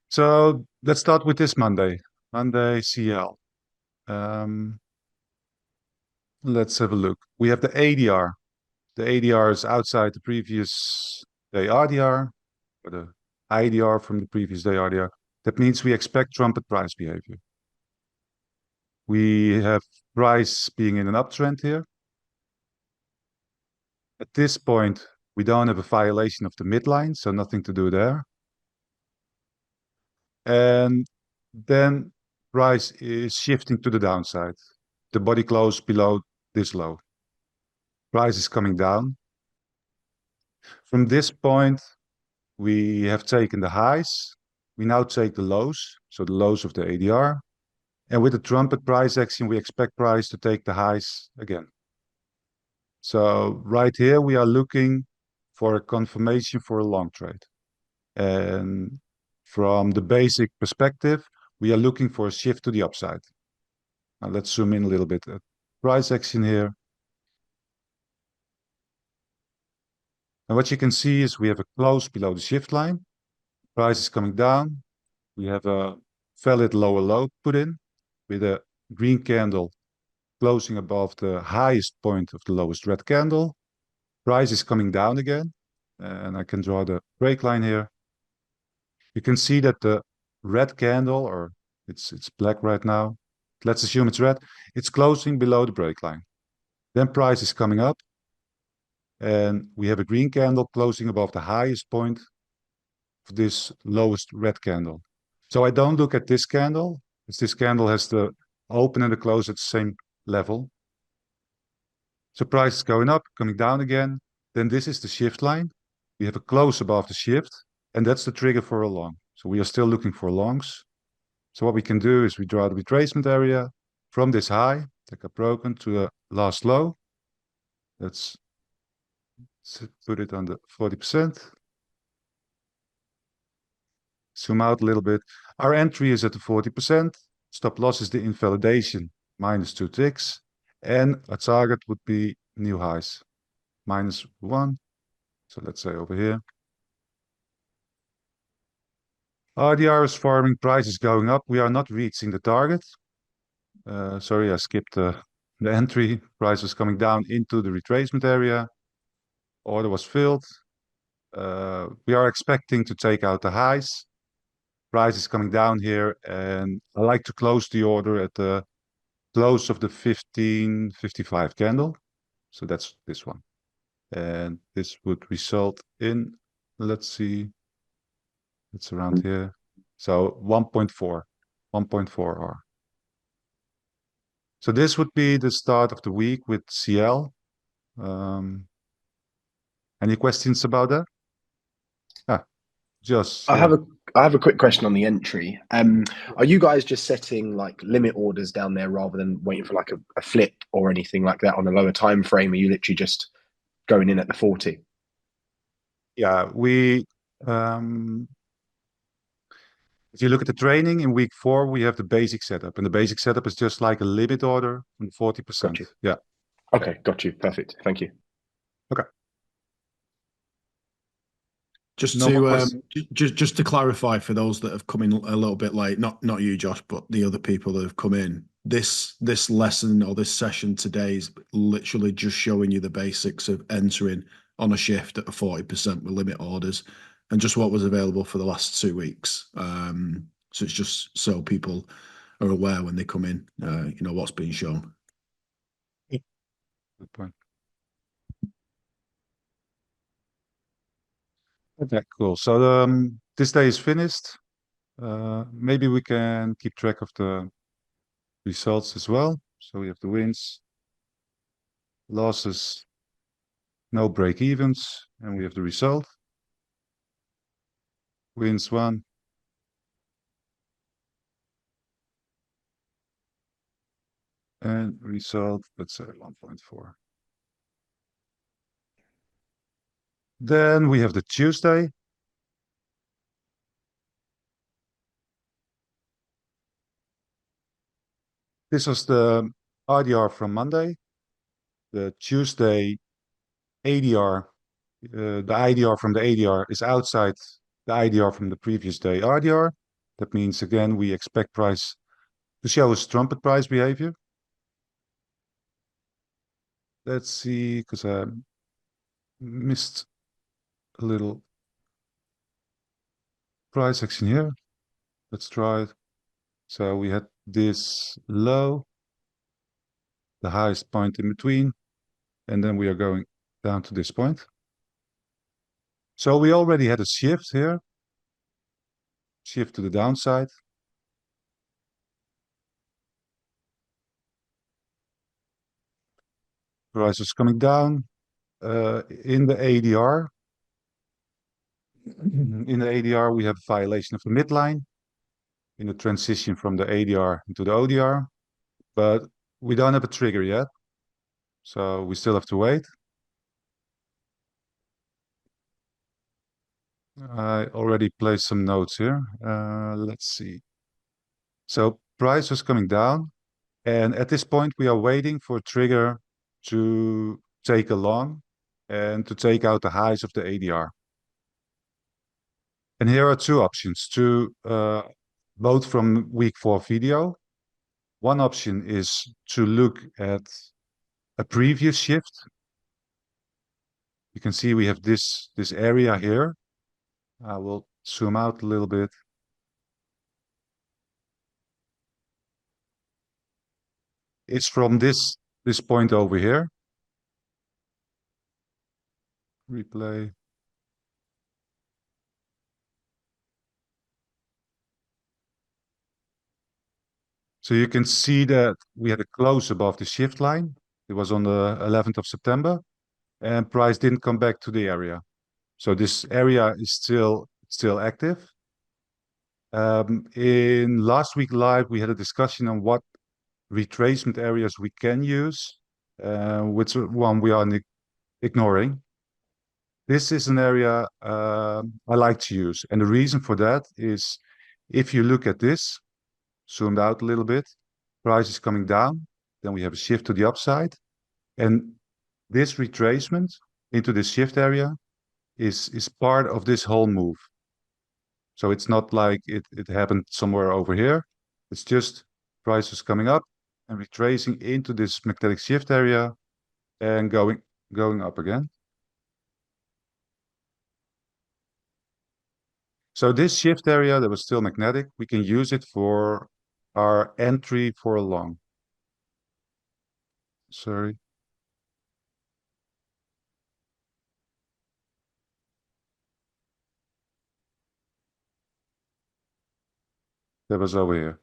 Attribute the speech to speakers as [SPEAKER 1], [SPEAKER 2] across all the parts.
[SPEAKER 1] So let's start with this Monday. Monday CL. Um, let's have a look. We have the ADR. The ADR is outside the previous day RDR, or the IDR from the previous day RDR. That means we expect trumpet price behavior. We have price being in an uptrend here. At this point, we don't have a violation of the midline, so nothing to do there. And then price is shifting to the downside. The body close below this low. Price is coming down. From this point, we have taken the highs. We now take the lows, so the lows of the ADR. And with the trumpet price action, we expect price to take the highs again. So right here, we are looking for a confirmation for a long trade. And from the basic perspective, we are looking for a shift to the upside. Now let's zoom in a little bit at price action here. And what you can see is we have a close below the shift line. Price is coming down. We have a valid lower low put in with a green candle closing above the highest point of the lowest red candle. Price is coming down again. And I can draw the break line here. You can see that the red candle, or it's black right now. Let's assume it's red. It's closing below the break line. Then price is coming up. And we have a green candle closing above the highest point of this lowest red candle. So I don't look at this candle, as this candle has the open and the close at the same level. So price is going up, coming down again. Then this is the shift line. We have a close above the shift, and that's the trigger for a long. So we are still looking for longs. So what we can do is we draw the retracement area from this high that got broken to the last low. Let's put it on the 40%. Zoom out a little bit. Our entry is at the 40%. Stop loss is the invalidation, minus 2 ticks. And our target would be new highs, -1. So let's say over here. RDR is forming, price is going up. We are not reaching the target. Sorry, I skipped the entry. Price was coming down into the retracement area. Order was filled. We are expecting to take out the highs. Price is coming down here, and I like to close the order at the close of the 1555 candle. So that's this one. And this would result in, let's see, it's around here. So 1.4 R. So this would be the start of the week with CL. Any questions about that? Ah, just
[SPEAKER 2] I have a quick question on the entry. Are you guys just setting like limit orders down there rather than waiting for like a flip or anything like that on a lower time frame? Are you literally just going in at the 40?
[SPEAKER 1] yeah, if you look at the training in week 4, we have the basic setup, and the basic setup is just like a limit order on 40%.
[SPEAKER 2] Got you.
[SPEAKER 1] Yeah.
[SPEAKER 2] Okay, got you. Perfect. Thank you.
[SPEAKER 1] Okay.
[SPEAKER 3] Just
[SPEAKER 1] No more
[SPEAKER 3] to
[SPEAKER 1] questions.
[SPEAKER 3] just to clarify for those that have come in a little bit late, not you, Josh, but the other people that have come in. This lesson or this session today is literally just showing you the basics of entering on a shift at a 40% with limit orders, and just what was available for the last 2 weeks. So it's just so people are aware when they come in, what's being shown.
[SPEAKER 1] Good point. Okay, cool. So this day is finished. Maybe we can keep track of the results as well. So we have the wins, losses, no break evens, and we have the result. Wins 1. And result, let's say 1.4. Then we have the Tuesday. This was the RDR from Monday. The Tuesday ADR, the IDR from the ADR is outside the IDR from the previous day RDR. That means, again, we expect price to show a trumpet price behavior. Let's see, because I missed a little price action here. Let's try it. So we had this low, the highest point in between, and then we are going down to this point. So we already had a shift here, shift to the downside. Price is coming down in the ADR. In the ADR, we have a violation of the midline in the transition from the ADR into the ODR, but we don't have a trigger yet, so we still have to wait. I already placed some notes here. Let's see. So price was coming down, and at this point we are waiting for a trigger to take a long and to take out the highs of the ADR. And here are two options, both from week 4 video. One option is to look at a previous shift. You can see we have this area here. I will zoom out a little bit. It's from this point over here. Replay. So you can see that we had a close above the shift line. It was on the 11th of September, and price didn't come back to the area. So this area is still active. In last week live, we had a discussion on what retracement areas we can use, which one we are ignoring. This is an area I like to use, and the reason for that is if you look at this, zoomed out a little bit, price is coming down, then we have a shift to the upside, and this retracement into this shift area is part of this whole move. So it's not like it happened somewhere over here. It's just price is coming up and retracing into this magnetic shift area and going up again. So this shift area that was still magnetic, we can use it for our entry for a long. Sorry. That was over here.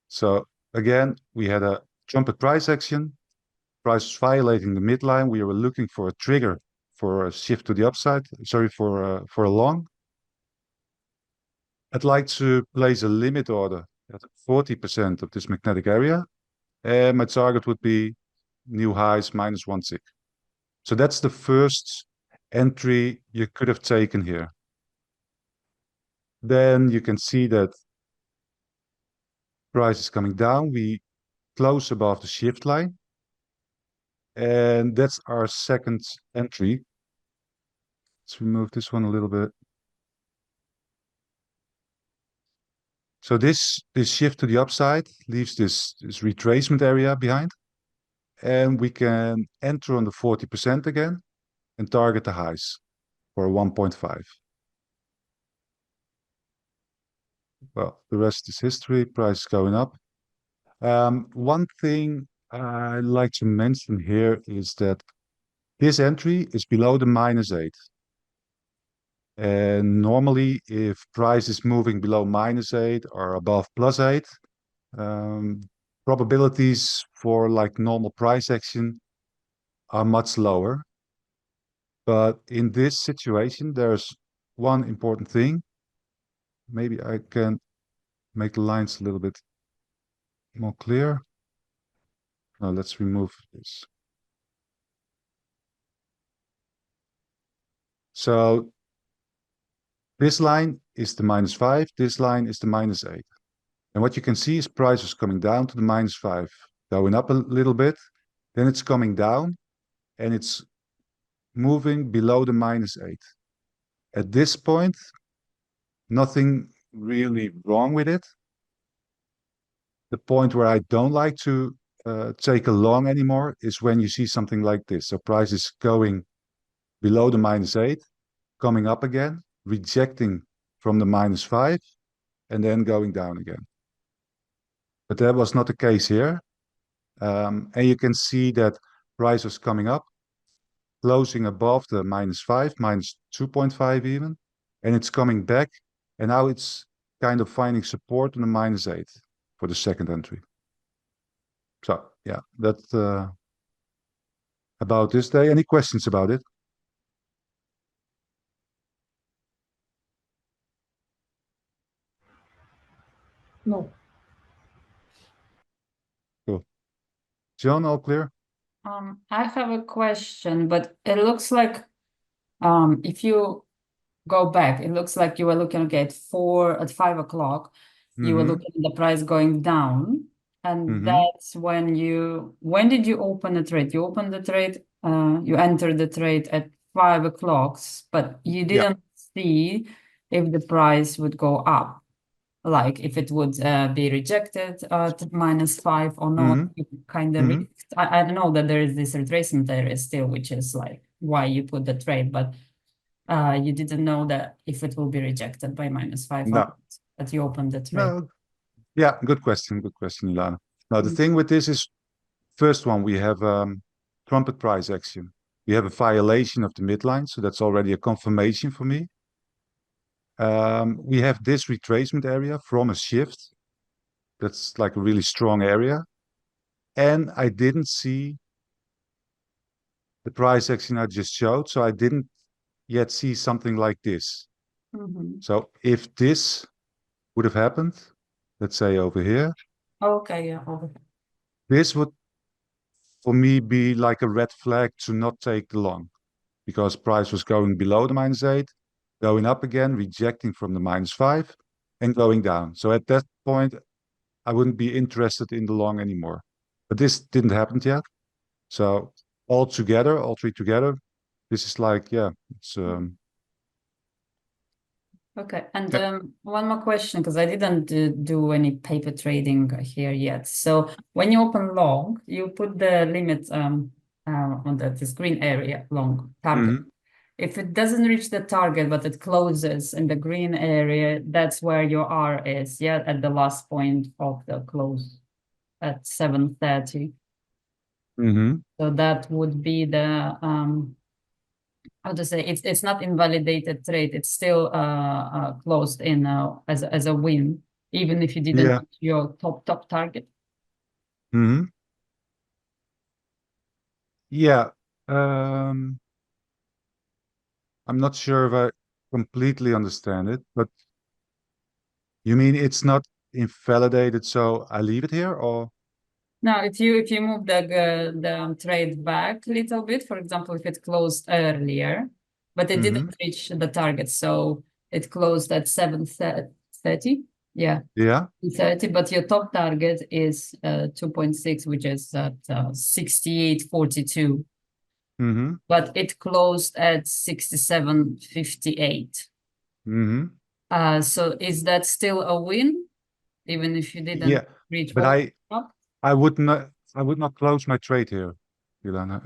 [SPEAKER 1] So again, we had a trumpet price action. Price is violating the midline. We were looking for a trigger for a shift to the upside. Sorry, for a long. I'd like to place a limit order at 40% of this magnetic area, and my target would be new highs minus 1 tick. So that's the first entry you could have taken here. Then you can see that price is coming down. We close above the shift line, and that's our second entry. Let's remove this one a little bit. So this shift to the upside leaves this retracement area behind, and we can enter on the 40% again and target the highs for 1.5. Well, the rest is history. Price is going up. One thing I like to mention here is that this entry is below the -8. And normally, if price is moving below -8 or above +8, probabilities for like normal price action are much lower. But in this situation, there's one important thing. Maybe I can make the lines a little bit more clear. Now let's remove this. So this line is the -5, this line is the -8. And what you can see is price is coming down to the -5, going up a little bit, then it's coming down and it's moving below the -8. At this point, nothing really wrong with it. The point where I don't like to take a long anymore is when you see something like this. So price is going below the -8, coming up again, rejecting from the -5, and then going down again. But that was not the case here. And you can see that price was coming up, closing above the -5, -2.5 even, and it's coming back, and now it's kind of finding support on the -8 for the second entry. So yeah, that's about this day. Any questions about it?
[SPEAKER 4] No.
[SPEAKER 1] Cool. John, all clear?
[SPEAKER 4] I have a question, but it looks like if you go back, it looks like you were looking at 5 o'clock. You were looking at the price going down, and that's when did you open the trade? You opened the trade, you entered the trade at 5 o'clock, but you didn't see if the price would go up, like if it would be rejected at -5 or not. You kind of I know that there is this retracement area still, which is like why you put the trade, but you didn't know that if it will be rejected by -5 or
[SPEAKER 1] No.
[SPEAKER 4] not, that you opened the trade.
[SPEAKER 1] No. Yeah, good question, Ilana. Now the thing with this is, first one, we have trumpet price action. We have a violation of the midline, so that's already a confirmation for me. We have this retracement area from a shift. That's like a really strong area. And I didn't see the price action I just showed, so I didn't yet see something like this. So if this would have happened, let's say over here,
[SPEAKER 4] Okay, yeah. Okay.
[SPEAKER 1] this would, for me, be like a red flag to not take the long, because price was going below the -8, going up again, rejecting from the -5, and going down. So at that point, I wouldn't be interested in the long anymore. But this didn't happen yet. So all three together, this is like, yeah, it's
[SPEAKER 4] Okay, and one more question, because I didn't do any paper trading here yet. So when you open long, you put the limit on this green area, long target. If it doesn't reach the target, but it closes in the green area, that's where your R is, yeah, at the last point of the close at 7:30. So that would be the how to say, it's not invalidated trade. It's still closed in as a win, even if you didn't reach your top target.
[SPEAKER 1] Yeah. I'm not sure if I completely understand it, but you mean it's not invalidated, so I leave it here, or?
[SPEAKER 4] Now, if you move the trade back a little bit, for example, if it closed earlier, but it didn't reach the target, so it closed at 7:30. Yeah.
[SPEAKER 1] Yeah.
[SPEAKER 4] 30, but your top target is 2.6, which is at 68.42. But it closed at 67.58. So is that still a win, even if you didn't reach?
[SPEAKER 1] But I would not close my trade here, Ilana.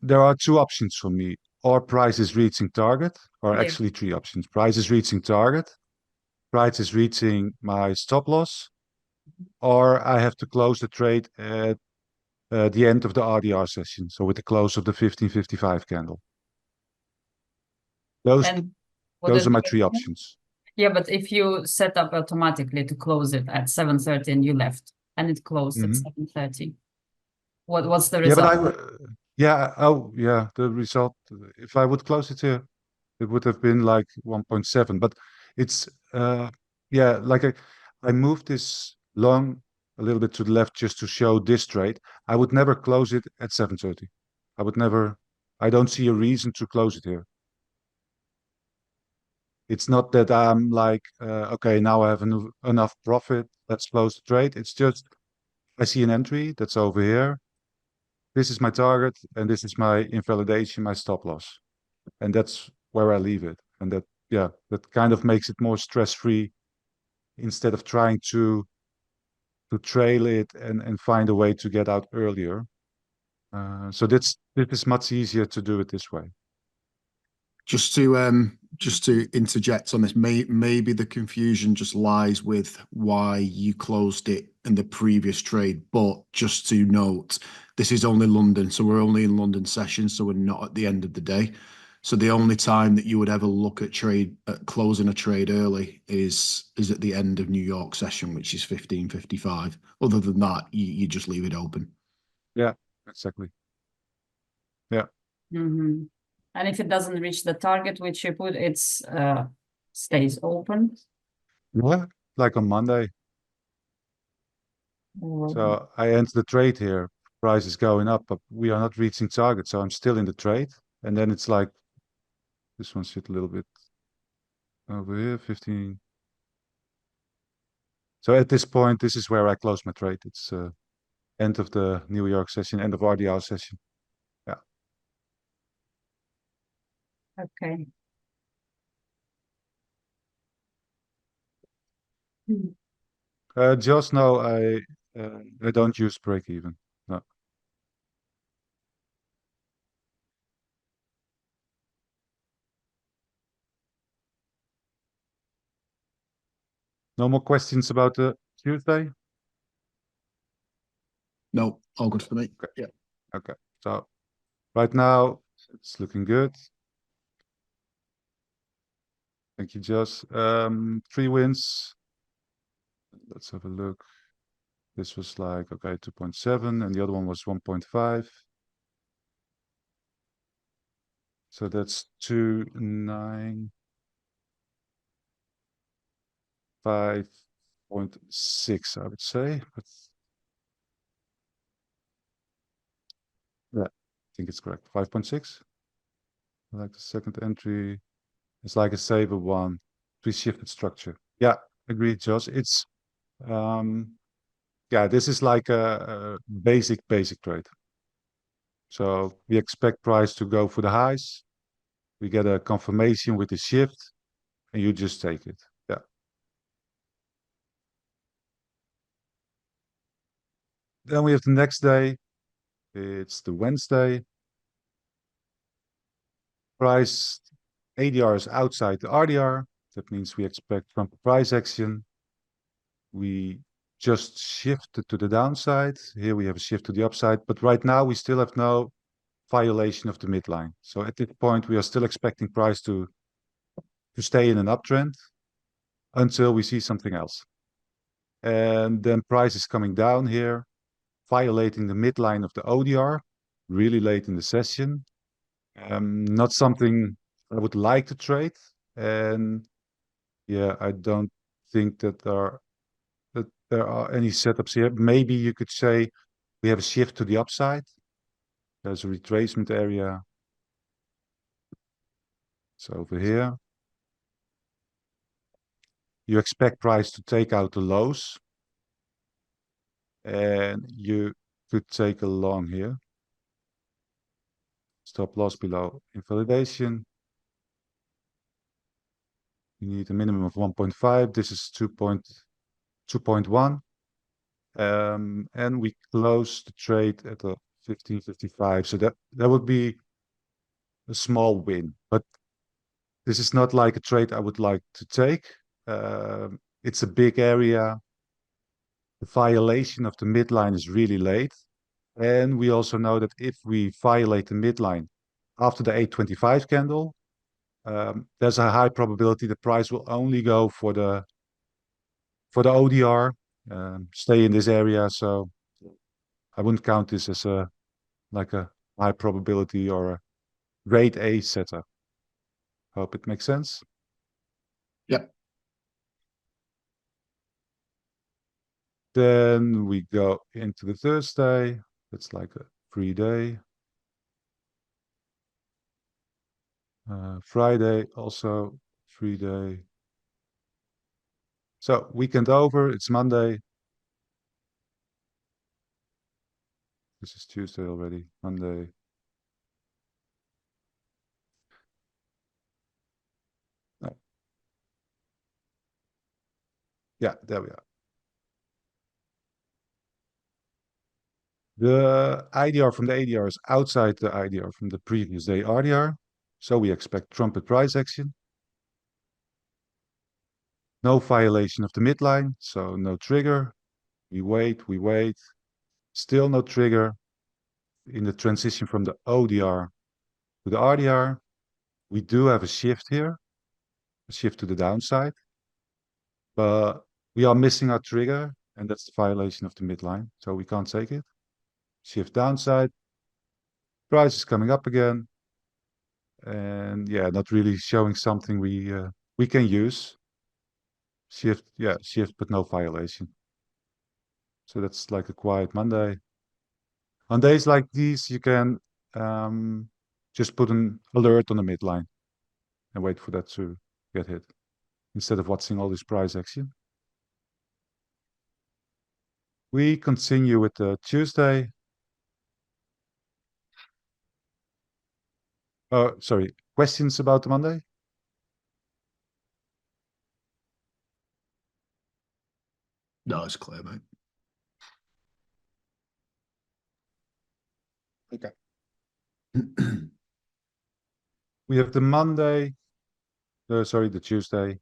[SPEAKER 1] There are two options for me. Or price is reaching target, or actually three options. Price is reaching target, price is reaching my stop loss, or I have to close the trade at the end of the RDR session, so with the close of the 1555 candle. Those are my three options.
[SPEAKER 4] Yeah, but if you set up automatically to close it at 7:30 and you left, and it closed at 7:30, what's the result?
[SPEAKER 1] The result, if I would close it here, it would have been like 1.7. But it's like I moved this long a little bit to the left just to show this trade. I would never close it at 7:30. I don't see a reason to close it here. It's not that I'm like, okay, now I have enough profit, let's close the trade. It's just, I see an entry that's over here. This is my target, and this is my invalidation, my stop loss. And that's where I leave it. And yeah, that kind of makes it more stress-free instead of trying to trail it and find a way to get out earlier. So this is much easier to do it this way.
[SPEAKER 3] Just to interject on this, maybe the confusion just lies with why you closed it in the previous trade. But just to note, this is only London, so we're only in London session, so we're not at the end of the day. So the only time that you would ever look at closing a trade early is at the end of New York session, which is 15:55. Other than that, you just leave it open.
[SPEAKER 1] Yeah, exactly. Yeah.
[SPEAKER 4] Mm-hmm. And if it doesn't reach the target which you put, it's stays open.
[SPEAKER 1] What? Like on Monday. So I enter the trade here. Price is going up, but we are not reaching target. So I'm still in the trade. And then it's like, this one should a little bit over here, 15. So at this point, this is where I close my trade. It's end of the New York session, end of RDR session. Yeah.
[SPEAKER 4] Okay.
[SPEAKER 1] Just no, I don't use break even. No. No more questions about the Tuesday?
[SPEAKER 3] No, all good for me.
[SPEAKER 1] Okay.
[SPEAKER 3] Yeah.
[SPEAKER 1] Okay. So right now it's looking good. Thank you, Josh. 3 wins. Let's have a look. This was like, okay, 2.7 and the other one was 1.5. So that's 2, 9, 5.6, I would say. But yeah, I think it's correct. 5.6. Like the second entry. It's like a saber one. Pre-shifted structure. Yeah, agreed, Josh. It's yeah, this is like a basic trade. So we expect price to go for the highs. We get a confirmation with the shift, and you just take it. Yeah. Then we have the next day. It's the Wednesday. Price ADR is outside the RDR. That means we expect from price action. We just shifted to the downside. Here we have a shift to the upside, but right now we still have no violation of the midline. So at this point, we are still expecting price to stay in an uptrend until we see something else. And then price is coming down here, violating the midline of the ODR really late in the session. Not something I would like to trade. And yeah, I don't think that there are any setups here. Maybe you could say we have a shift to the upside. There's a retracement area. It's over here. You expect price to take out the lows. And you could take a long here. Stop loss below invalidation. You need a minimum of 1.5. This is 2.1. And we close the trade at a 15.55. So that would be a small win. But this is not like a trade I would like to take. It's a big area. The violation of the midline is really late. And we also know that if we violate the midline after the 825 candle, there's a high probability the price will only go for the ODR, stay in this area. So I wouldn't count this as like a high probability or a grade A setup. Hope it makes sense.
[SPEAKER 3] Yep.
[SPEAKER 1] Then we go into the Thursday. It's like a free day. Friday also free day. So weekend over. It's Monday. This is Tuesday already. Monday. Yeah, there we are. The IDR from the ADR is outside the IDR from the previous day RDR. So we expect trumpet price action. No violation of the midline, so no trigger. We wait. Still no trigger in the transition from the ODR to the RDR. We do have a shift here, a shift to the downside, but we are missing our trigger, and that's the violation of the midline, so we can't take it. Shift downside, price is coming up again, and yeah, not really showing something we can use. Shift, yeah, shift, but no violation. So that's like a quiet Monday. On days like these, you can just put an alert on the midline and wait for that to get hit instead of watching all this price action. We continue with the Tuesday. Oh, sorry. Questions about the Monday?
[SPEAKER 3] No, it's clear, mate.
[SPEAKER 1] Okay. We have the Monday, sorry, the Tuesday,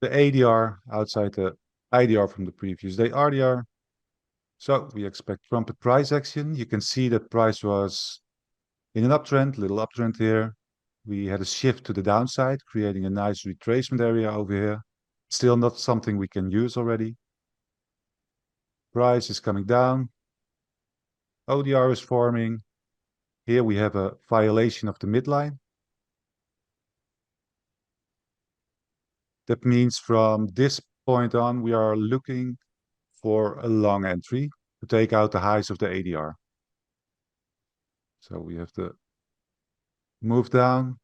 [SPEAKER 1] the ADR outside the IDR from the previous day RDR. So we expect trumpet price action. You can see that price was in an uptrend, little uptrend here. We had a shift to the downside, creating a nice retracement area over here. Still not something we can use already. Price is coming down. ODR is forming. Here we have a violation of the midline. That means from this point on, we are looking for a long entry to take out the highs of the ADR. So we have to move down,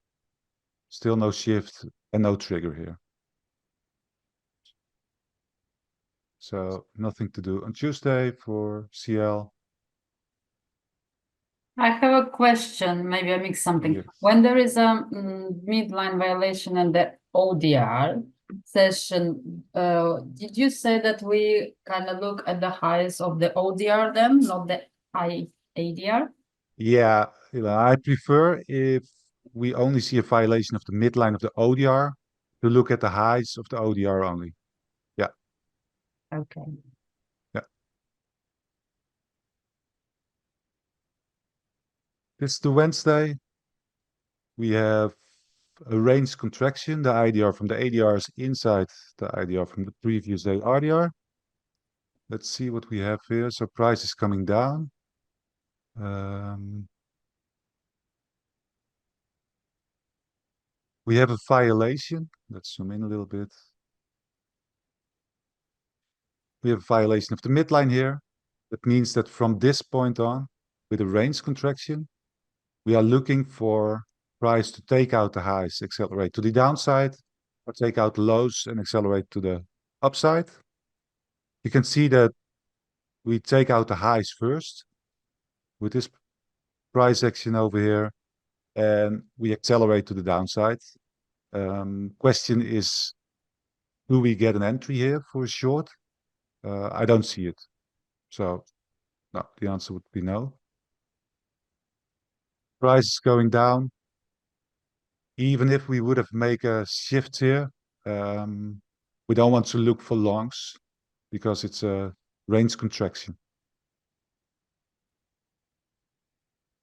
[SPEAKER 1] still no shift and no trigger here. So nothing to do on Tuesday for CL.
[SPEAKER 4] I have a question. Maybe I mixed something.
[SPEAKER 1] Yes.
[SPEAKER 4] When there is a midline violation in the ODR session, did you say that we kind of look at the highs of the ODR then, not the high ADR?
[SPEAKER 1] Yeah, I prefer if we only see a violation of the midline of the ODR to look at the highs of the ODR only. Yeah.
[SPEAKER 4] Okay.
[SPEAKER 1] Yeah. This is the Wednesday. We have a range contraction. The IDR from the ADR is inside the IDR from the previous day RDR. Let's see what we have here. So price is coming down. We have a violation. Let's zoom in a little bit. We have a violation of the midline here. That means that from this point on, with a range contraction, we are looking for price to take out the highs, accelerate to the downside, or take out the lows and accelerate to the upside. You can see that we take out the highs first with this price action over here, and we accelerate to the downside. Question is, do we get an entry here for a short? I don't see it. So no, the answer would be no. Price is going down. Even if we would have make a shift here, we don't want to look for longs because it's a range contraction.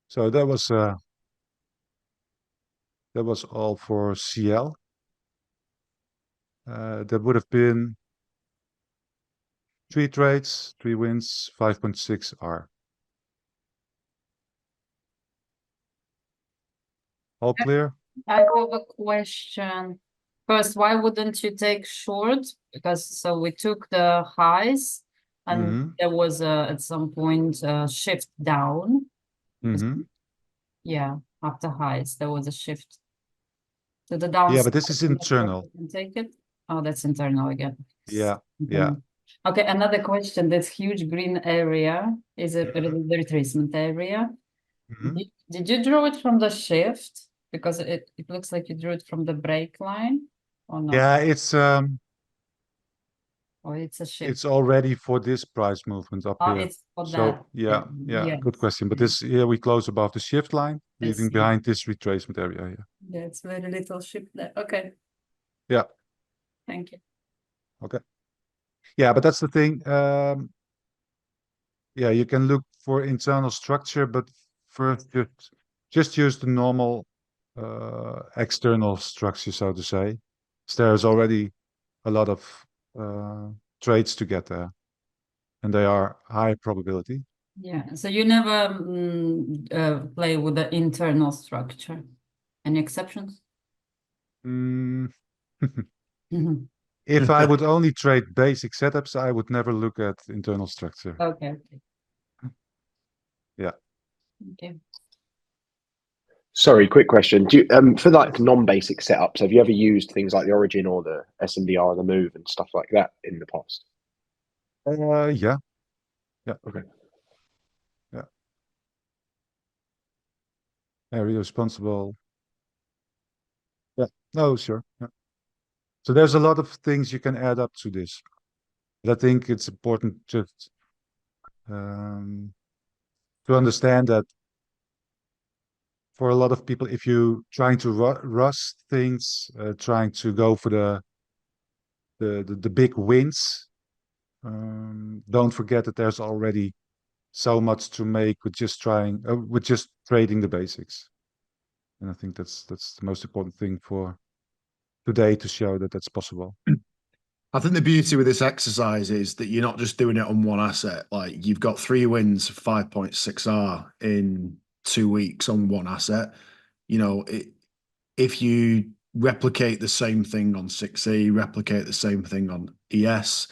[SPEAKER 1] So that was all for CL. That would have been 3 trades, 3 wins, 5.6 R. All clear?
[SPEAKER 4] I have a question. First, why wouldn't you take short? Because so we took the highs and there was at some point a shift down. Yeah, after highs, there was a shift to the downside.
[SPEAKER 1] Yeah, but this is internal.
[SPEAKER 4] You can take it. Oh, that's internal again.
[SPEAKER 1] Yeah, yeah.
[SPEAKER 4] Okay, another question. This huge green area is the retracement area. Did you draw it from the shift? Because it looks like you drew it from the break line or not?
[SPEAKER 1] Yeah, it's
[SPEAKER 4] or it's a shift?
[SPEAKER 1] It's already for this price movement up
[SPEAKER 4] Oh,
[SPEAKER 1] here.
[SPEAKER 4] it's for
[SPEAKER 1] So
[SPEAKER 4] that.
[SPEAKER 1] yeah,
[SPEAKER 4] Yes.
[SPEAKER 1] good question. But this here we close above the shift line,
[SPEAKER 4] I
[SPEAKER 1] leaving
[SPEAKER 4] see.
[SPEAKER 1] behind this retracement area here.
[SPEAKER 4] Yeah, it's very little shift there. Okay.
[SPEAKER 1] Yeah.
[SPEAKER 4] Thank you.
[SPEAKER 1] Okay. Yeah, but that's the thing. Yeah, you can look for internal structure, but first just use the normal external structure, so to say. So there's already a lot of trades to get there, and they are high probability.
[SPEAKER 4] Yeah. So you never play with the internal structure. Any exceptions?
[SPEAKER 1] Mm.
[SPEAKER 4] Mhm.
[SPEAKER 1] If I would only trade basic setups, I would never look at internal structure.
[SPEAKER 4] Okay.
[SPEAKER 1] Yeah.
[SPEAKER 4] Okay.
[SPEAKER 2] Sorry, quick question. Do you, for like
[SPEAKER 1] Yes.
[SPEAKER 2] non-basic setups, have you ever used things like the Origin or the SMDR, the Move, and stuff like that in the past?
[SPEAKER 1] Yeah. Yeah.
[SPEAKER 2] Okay.
[SPEAKER 1] Yeah. Area responsible. Yeah. No, sure. Yeah. So there's a lot of things you can add up to this. But I think it's important just to understand that for a lot of people, if you trying to rush things, trying to go for the big wins, don't forget that there's already so much to make with just trading the basics. And I think that's the most important thing for today to show that that's possible.
[SPEAKER 3] I think the beauty with this exercise is that you're not just doing it on one asset. Like you've got 3 wins, 5.6R in 2 weeks on one asset. You know, if you replicate the same thing on 6E, replicate the same thing on ES,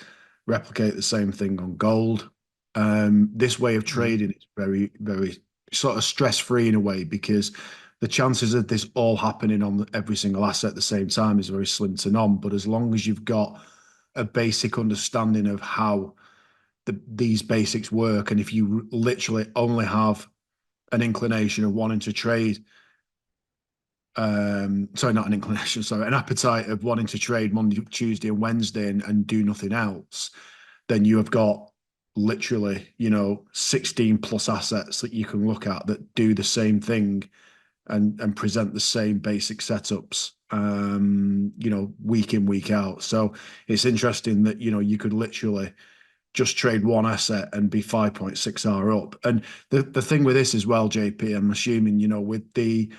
[SPEAKER 3] replicate the same thing on gold, this way of trading is very, very sort of stress-free in a way, because the chances of this all happening on every single asset at the same time is very slim to none. But as long as you've got a basic understanding of how these basics work, and if you literally only have an inclination of wanting to trade, sorry, not an inclination, sorry, an appetite of wanting to trade Monday, Tuesday, and Wednesday and do nothing else, then you have got literally, 16 plus assets that you can look at that do the same thing and present the same basic setups, week in, week out. So it's interesting that, you could literally just trade one asset and be 5.6R up. And the thing with this as well, JP, I'm assuming, with the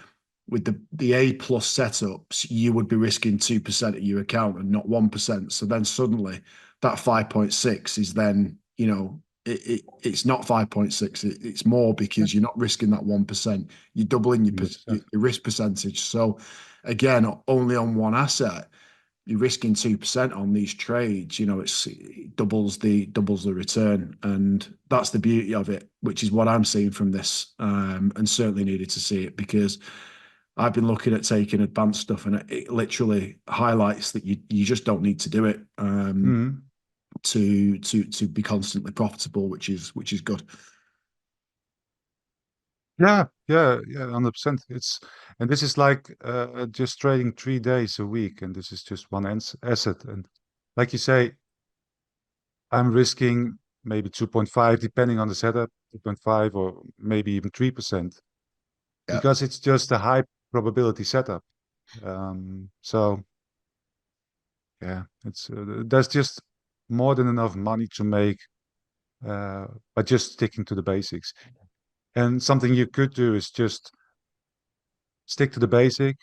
[SPEAKER 3] A plus setups, you would be risking 2% of your account and not 1%. So then suddenly that 5.6 is then, it's not 5.6, it's more, because you're not risking that 1%. You're doubling your risk percentage. So again, only on one asset, you're risking 2% on these trades. It doubles the return, and that's the beauty of it, which is what I'm seeing from this, and certainly needed to see it, because I've been looking at taking advanced stuff, and it literally highlights that you just don't need to do it to be constantly profitable, which is good.
[SPEAKER 1] Yeah, 100%. And this is like just trading 3 days a week, and this is just one asset. And like you say, I'm risking maybe 2.5, depending on the setup, 2.5 or maybe even 3%,
[SPEAKER 3] Yeah.
[SPEAKER 1] because it's just a high probability setup. So yeah, it's there's just more than enough money to make by just sticking to the basics. And something you could do is just stick to the basic,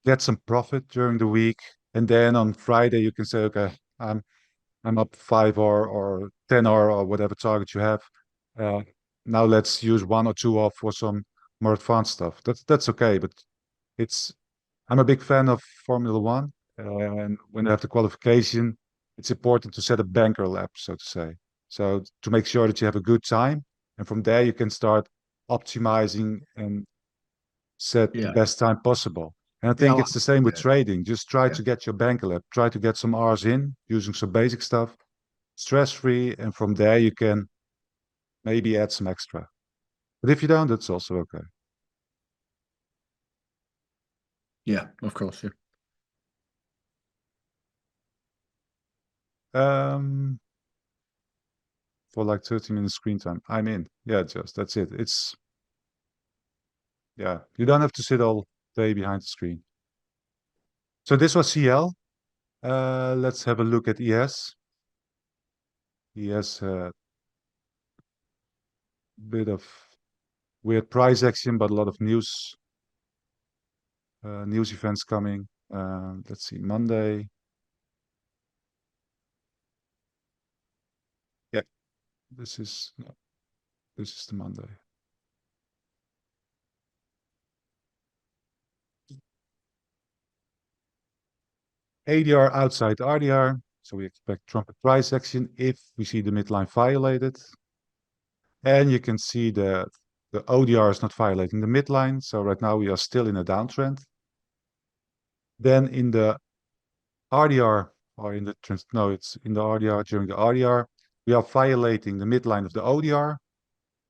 [SPEAKER 1] get some profit during the week, and then on Friday you can say, okay, I'm up 5 or 10 or whatever target you have. Now let's use 1 or 2 off for some more advanced stuff. That's okay, but I'm a big fan of Formula One, and when they have the qualification, it's important to set a banker lap, so to say. So to make sure that you have a good time, and from there you can start optimizing and set the best time possible. And I think it's the same with trading. Just try to get your banker lap, try to get some R's in using some basic stuff, stress-free, and from there you can maybe add some extra. But if you don't, that's also okay.
[SPEAKER 3] Yeah, of course, yeah.
[SPEAKER 1] For like 30 minutes screen time. I'm in. Yeah, just that's it. Yeah, you don't have to sit all day behind the screen. So this was CL. Let's have a look at ES. ES had a bit of weird price action, but a lot of news events coming. Let's see, Monday. Yeah, this is the Monday. ADR outside RDR, so we expect trumpet price action if we see the midline violated. And you can see that the ODR is not violating the midline, so right now we are still in a downtrend. Then in the RDR, or in the it's in the RDR, during the RDR, we are violating the midline of the ODR.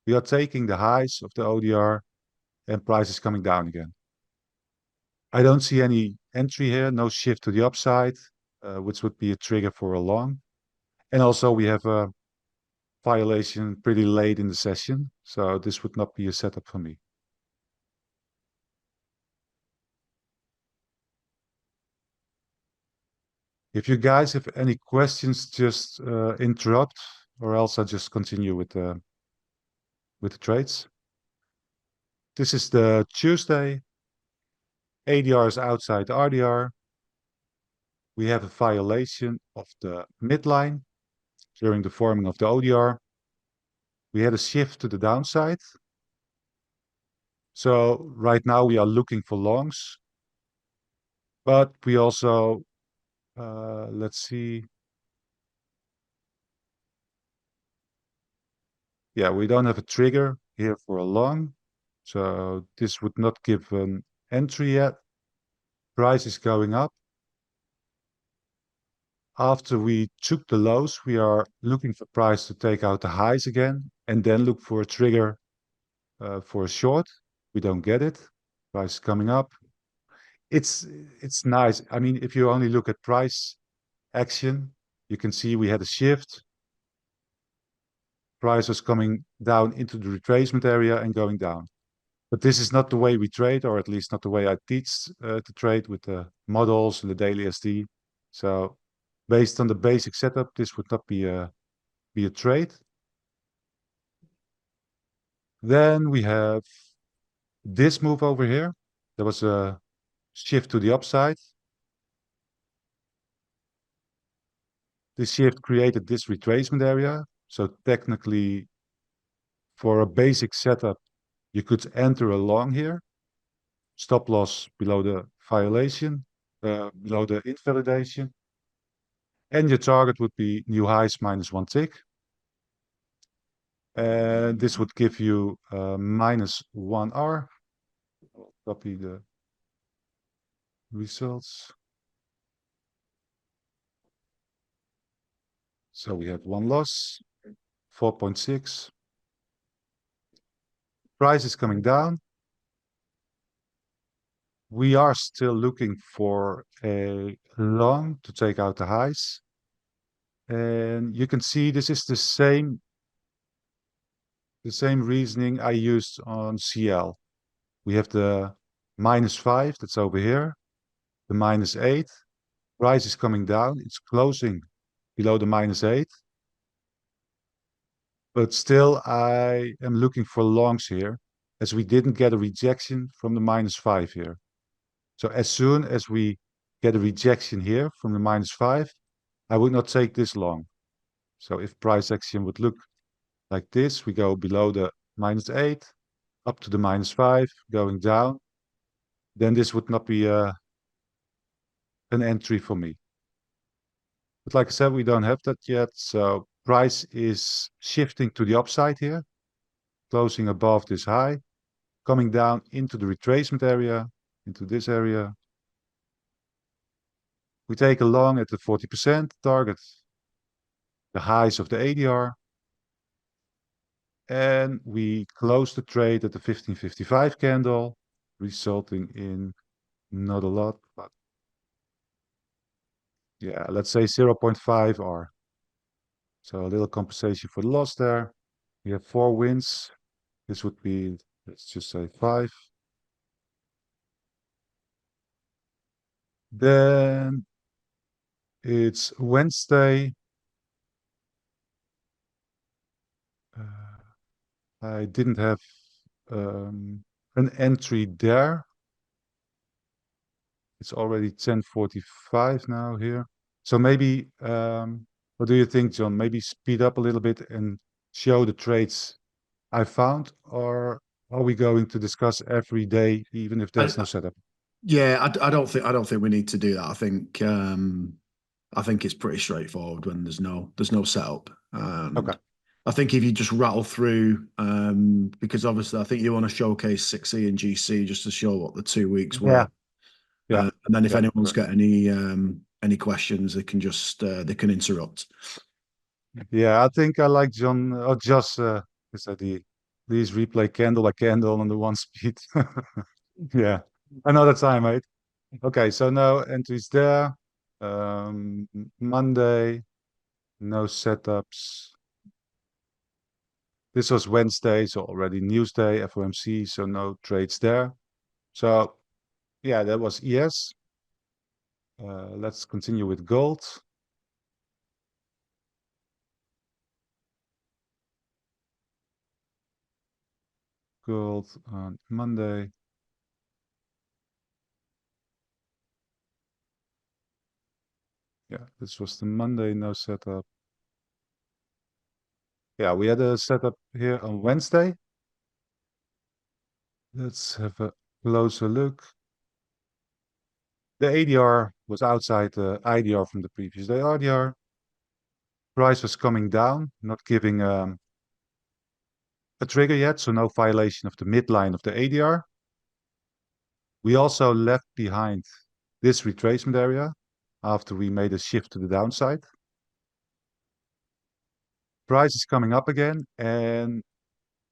[SPEAKER 1] We are taking the highs of the ODR, and price is coming down again. I don't see any entry here, no shift to the upside, which would be a trigger for a long. And also we have a violation pretty late in the session, so this would not be a setup for me. If you guys have any questions, just interrupt, or else I'll just continue with the trades. This is the Tuesday. ADR is outside RDR. We have a violation of the midline during the forming of the ODR. We had a shift to the downside. So right now we are looking for longs, but we also, let's see. Yeah, we don't have a trigger here for a long. So this would not give an entry yet. Price is going up. After we took the lows, we are looking for price to take out the highs again, and then look for a trigger for a short. We don't get it. Price is coming up. It's nice. I mean, if you only look at price action, you can see we had a shift. Price was coming down into the retracement area and going down. But this is not the way we trade, or at least not the way I teach to trade with the models and the daily SD. So based on the basic setup, this would not be a trade. Then we have this move over here. There was a shift to the upside. This shift created this retracement area. So technically, for a basic setup, you could enter a long here. Stop loss below the violation, below the invalidation. And your target would be new highs minus 1 tick. And this would give you minus 1R. I'll copy the results. So we have one loss, 4.6. Price is coming down. We are still looking for a long to take out the highs. And you can see this is the same reasoning I used on CL. We have the -5 that's over here, the -8. Price is coming down. It's closing below the -8. But still, I am looking for longs here, as we didn't get a rejection from the -5 here. So as soon as we get a rejection here from the -5, I would not take this long. So if price action would look like this, we go below the -8, up to the -5, going down, then this would not be an entry for me. But like I said, we don't have that yet. So price is shifting to the upside here, closing above this high, coming down into the retracement area, into this area. We take a long at the 40% target, the highs of the ADR, and we close the trade at the 1555 candle, resulting in not a lot, but yeah, let's say 0.5 R. So a little compensation for the loss there. We have 4 wins. This would be, let's just say 5. Then it's Wednesday. I didn't have an entry there. It's already 10:45 now here. So maybe, what do you think, John? Maybe speed up a little bit and show the trades I found, or are we going to discuss every day, even if there's no setup?
[SPEAKER 3] Yeah, I don't think we need to do that. I think it's pretty straightforward when there's no setup.
[SPEAKER 1] Okay.
[SPEAKER 3] I think if you just rattle through, because obviously I think you want to showcase 6E and GC just to show what the 2 weeks were.
[SPEAKER 1] Yeah.
[SPEAKER 3] And then if
[SPEAKER 1] Yeah,
[SPEAKER 3] anyone's
[SPEAKER 1] correct.
[SPEAKER 3] got any questions, they can just they can interrupt.
[SPEAKER 1] Yeah, I think I like John or Josh. Is that please replay candle by candle on the 1 speed. Yeah, another time, mate. Okay, so no entries there. Monday, no setups. This was Wednesday, so already Newsday, FOMC, so no trades there. So yeah, that was ES. Let's continue with gold. Gold on Monday. Yeah, this was the Monday, no setup. Yeah, we had a setup here on Wednesday. Let's have a closer look. The ADR was outside the IDR from the previous day. RDR price was coming down, not giving a trigger yet, so no violation of the midline of the ADR. We also left behind this retracement area after we made a shift to the downside. Price is coming up again, and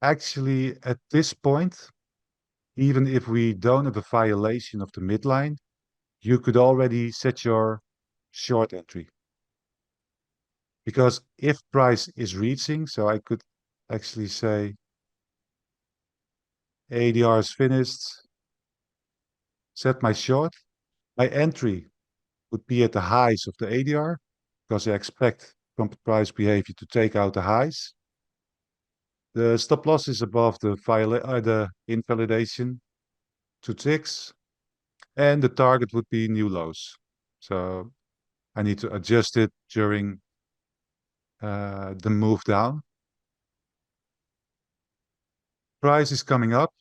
[SPEAKER 1] actually at this point, even if we don't have a violation of the midline, you could already set your short entry. Because if price is reaching, so I could actually say ADR is finished, set my short, my entry would be at the highs of the ADR because I expect from price behavior to take out the highs. The stop loss is above the invalidation to ticks, and the target would be new lows. So I need to adjust it during the move down. Price is coming up,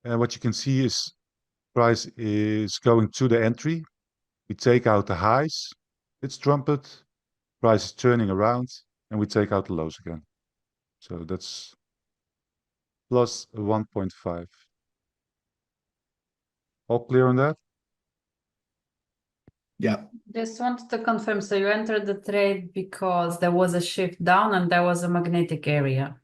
[SPEAKER 1] and what you can see is price is going to the entry. We take out the highs, it's trumpet, price is turning around, and we take out the lows again. So that's plus 1.5. All clear on that?
[SPEAKER 3] Yeah.
[SPEAKER 4] Just wanted to confirm, so you entered the trade because there was a shift down and there was a magnetic area.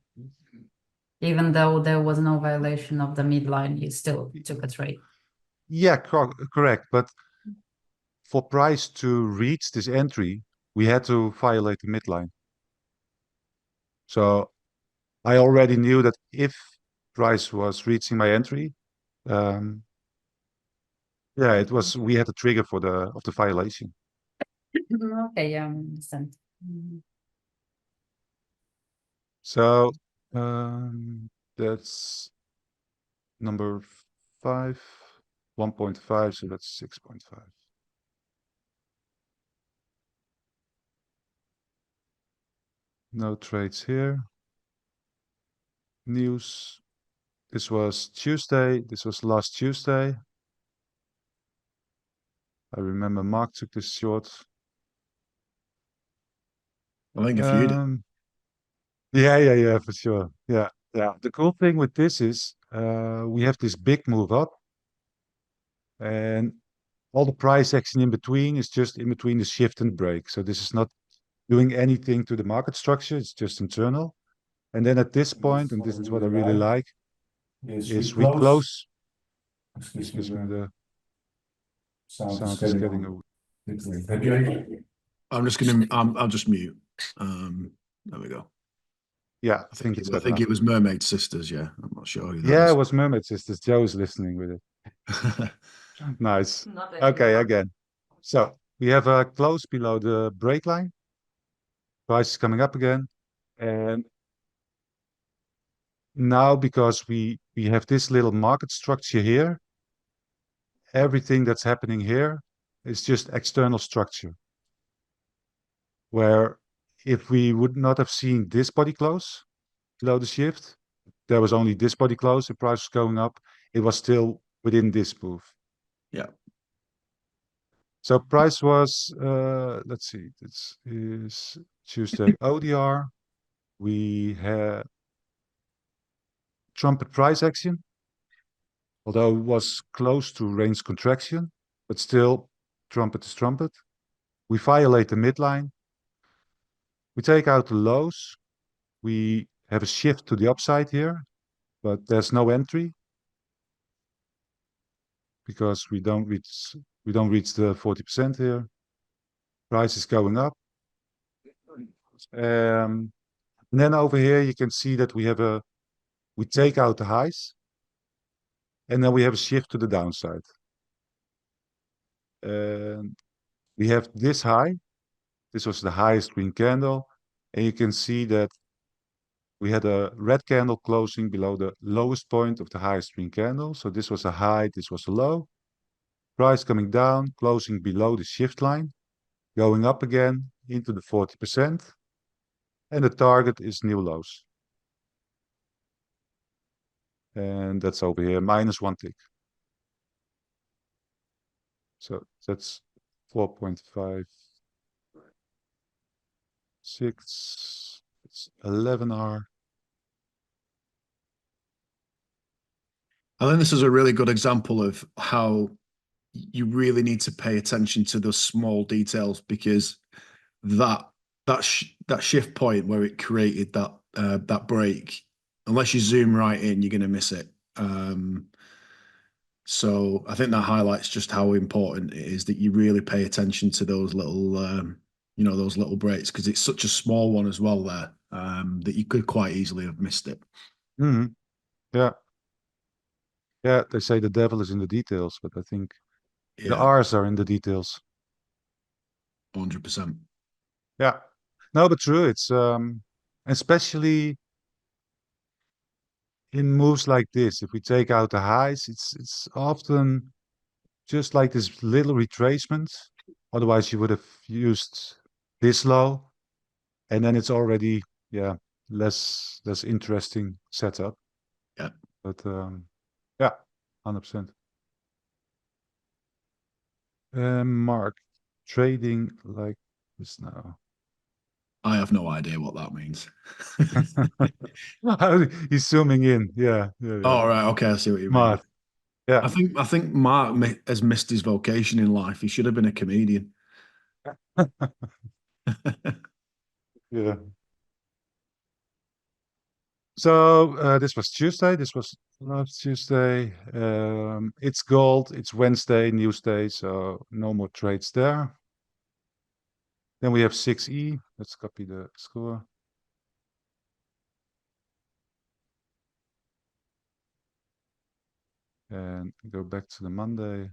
[SPEAKER 4] Even though there was no violation of the midline, you still took a trade.
[SPEAKER 1] Yeah, correct. But for price to reach this entry, we had to violate the midline. So I already knew that if price was reaching my entry, yeah, we had a trigger for the violation.
[SPEAKER 4] Okay, yeah, I understand.
[SPEAKER 1] So that's number 5, 1.5, so that's 6.5. No trades here. News. This was Tuesday. This was last Tuesday. I remember Mark took this short.
[SPEAKER 3] I think a few did.
[SPEAKER 1] Yeah, for sure. Yeah. The cool thing with this is we have this big move up, and all the price action in between is just in between the shift and break. So this is not doing anything to the market structure. It's just internal. And then at this point, and this is what I really like, is we close. Excuse me, the sound is getting away.
[SPEAKER 3] I'm just gonna. I'll just mute. There we go.
[SPEAKER 1] Yeah, I think it's
[SPEAKER 3] I
[SPEAKER 1] better
[SPEAKER 3] think
[SPEAKER 1] now.
[SPEAKER 3] it was Mermaid Sisters. Yeah, I'm not sure who that
[SPEAKER 1] Yeah,
[SPEAKER 3] is.
[SPEAKER 1] it was Mermaid Sisters. Joe's listening with it. Nice.
[SPEAKER 4] Not
[SPEAKER 1] Okay,
[SPEAKER 4] anymore.
[SPEAKER 1] again. So we have a close below the break line. Price is coming up again. And now because we have this little market structure here, everything that's happening here is just external structure. Where if we would not have seen this body close below the shift, there was only this body close, the price was going up, it was still within this move.
[SPEAKER 3] Yeah.
[SPEAKER 1] So price was, let's see, this is Tuesday ODR. We had trumpet price action, although it was close to range contraction, but still trumpet is trumpet. We violate the midline. We take out the lows. We have a shift to the upside here, but there's no entry because we don't reach the 40% here. Price is going up. And then over here you can see that we take out the highs, and then we have a shift to the downside. And we have this high. This was the highest green candle, and you can see that we had a red candle closing below the lowest point of the highest green candle. So this was a high, this was a low. Price coming down, closing below the shift line, going up again into the 40%. And the target is new lows. And that's over here, -1 tick. So that's 4.56. It's 11R.
[SPEAKER 3] I think this is a really good example of how you really need to pay attention to the small details, because that shift point where it created that break, unless you zoom right in, you're going to miss it. So I think that highlights just how important it is that you really pay attention to those little those little breaks, because it's such a small one as well there, that you could quite easily have missed it.
[SPEAKER 1] Mm-hmm. Yeah. Yeah, they say the devil is in the details, but I think the R's are in the details.
[SPEAKER 3] 100%.
[SPEAKER 1] Yeah. No, but true. It's especially in moves like this, if we take out the highs, it's often just like this little retracement. Otherwise, you would have used this low, and then it's already less interesting setup.
[SPEAKER 3] Yeah.
[SPEAKER 1] But yeah, 100%. Mark, trading like this now.
[SPEAKER 3] I have no idea what that means.
[SPEAKER 1] He's zooming in. Yeah.
[SPEAKER 3] Oh, right. Okay, I see what you mean.
[SPEAKER 1] Smart. Yeah.
[SPEAKER 3] I think Mark has missed his vocation in life. He should have been a comedian.
[SPEAKER 1] Yeah. So this was Tuesday. This was last Tuesday. It's gold. It's Wednesday, news day, so no more trades there. Then we have 6E. Let's copy the score. And go back to the Monday.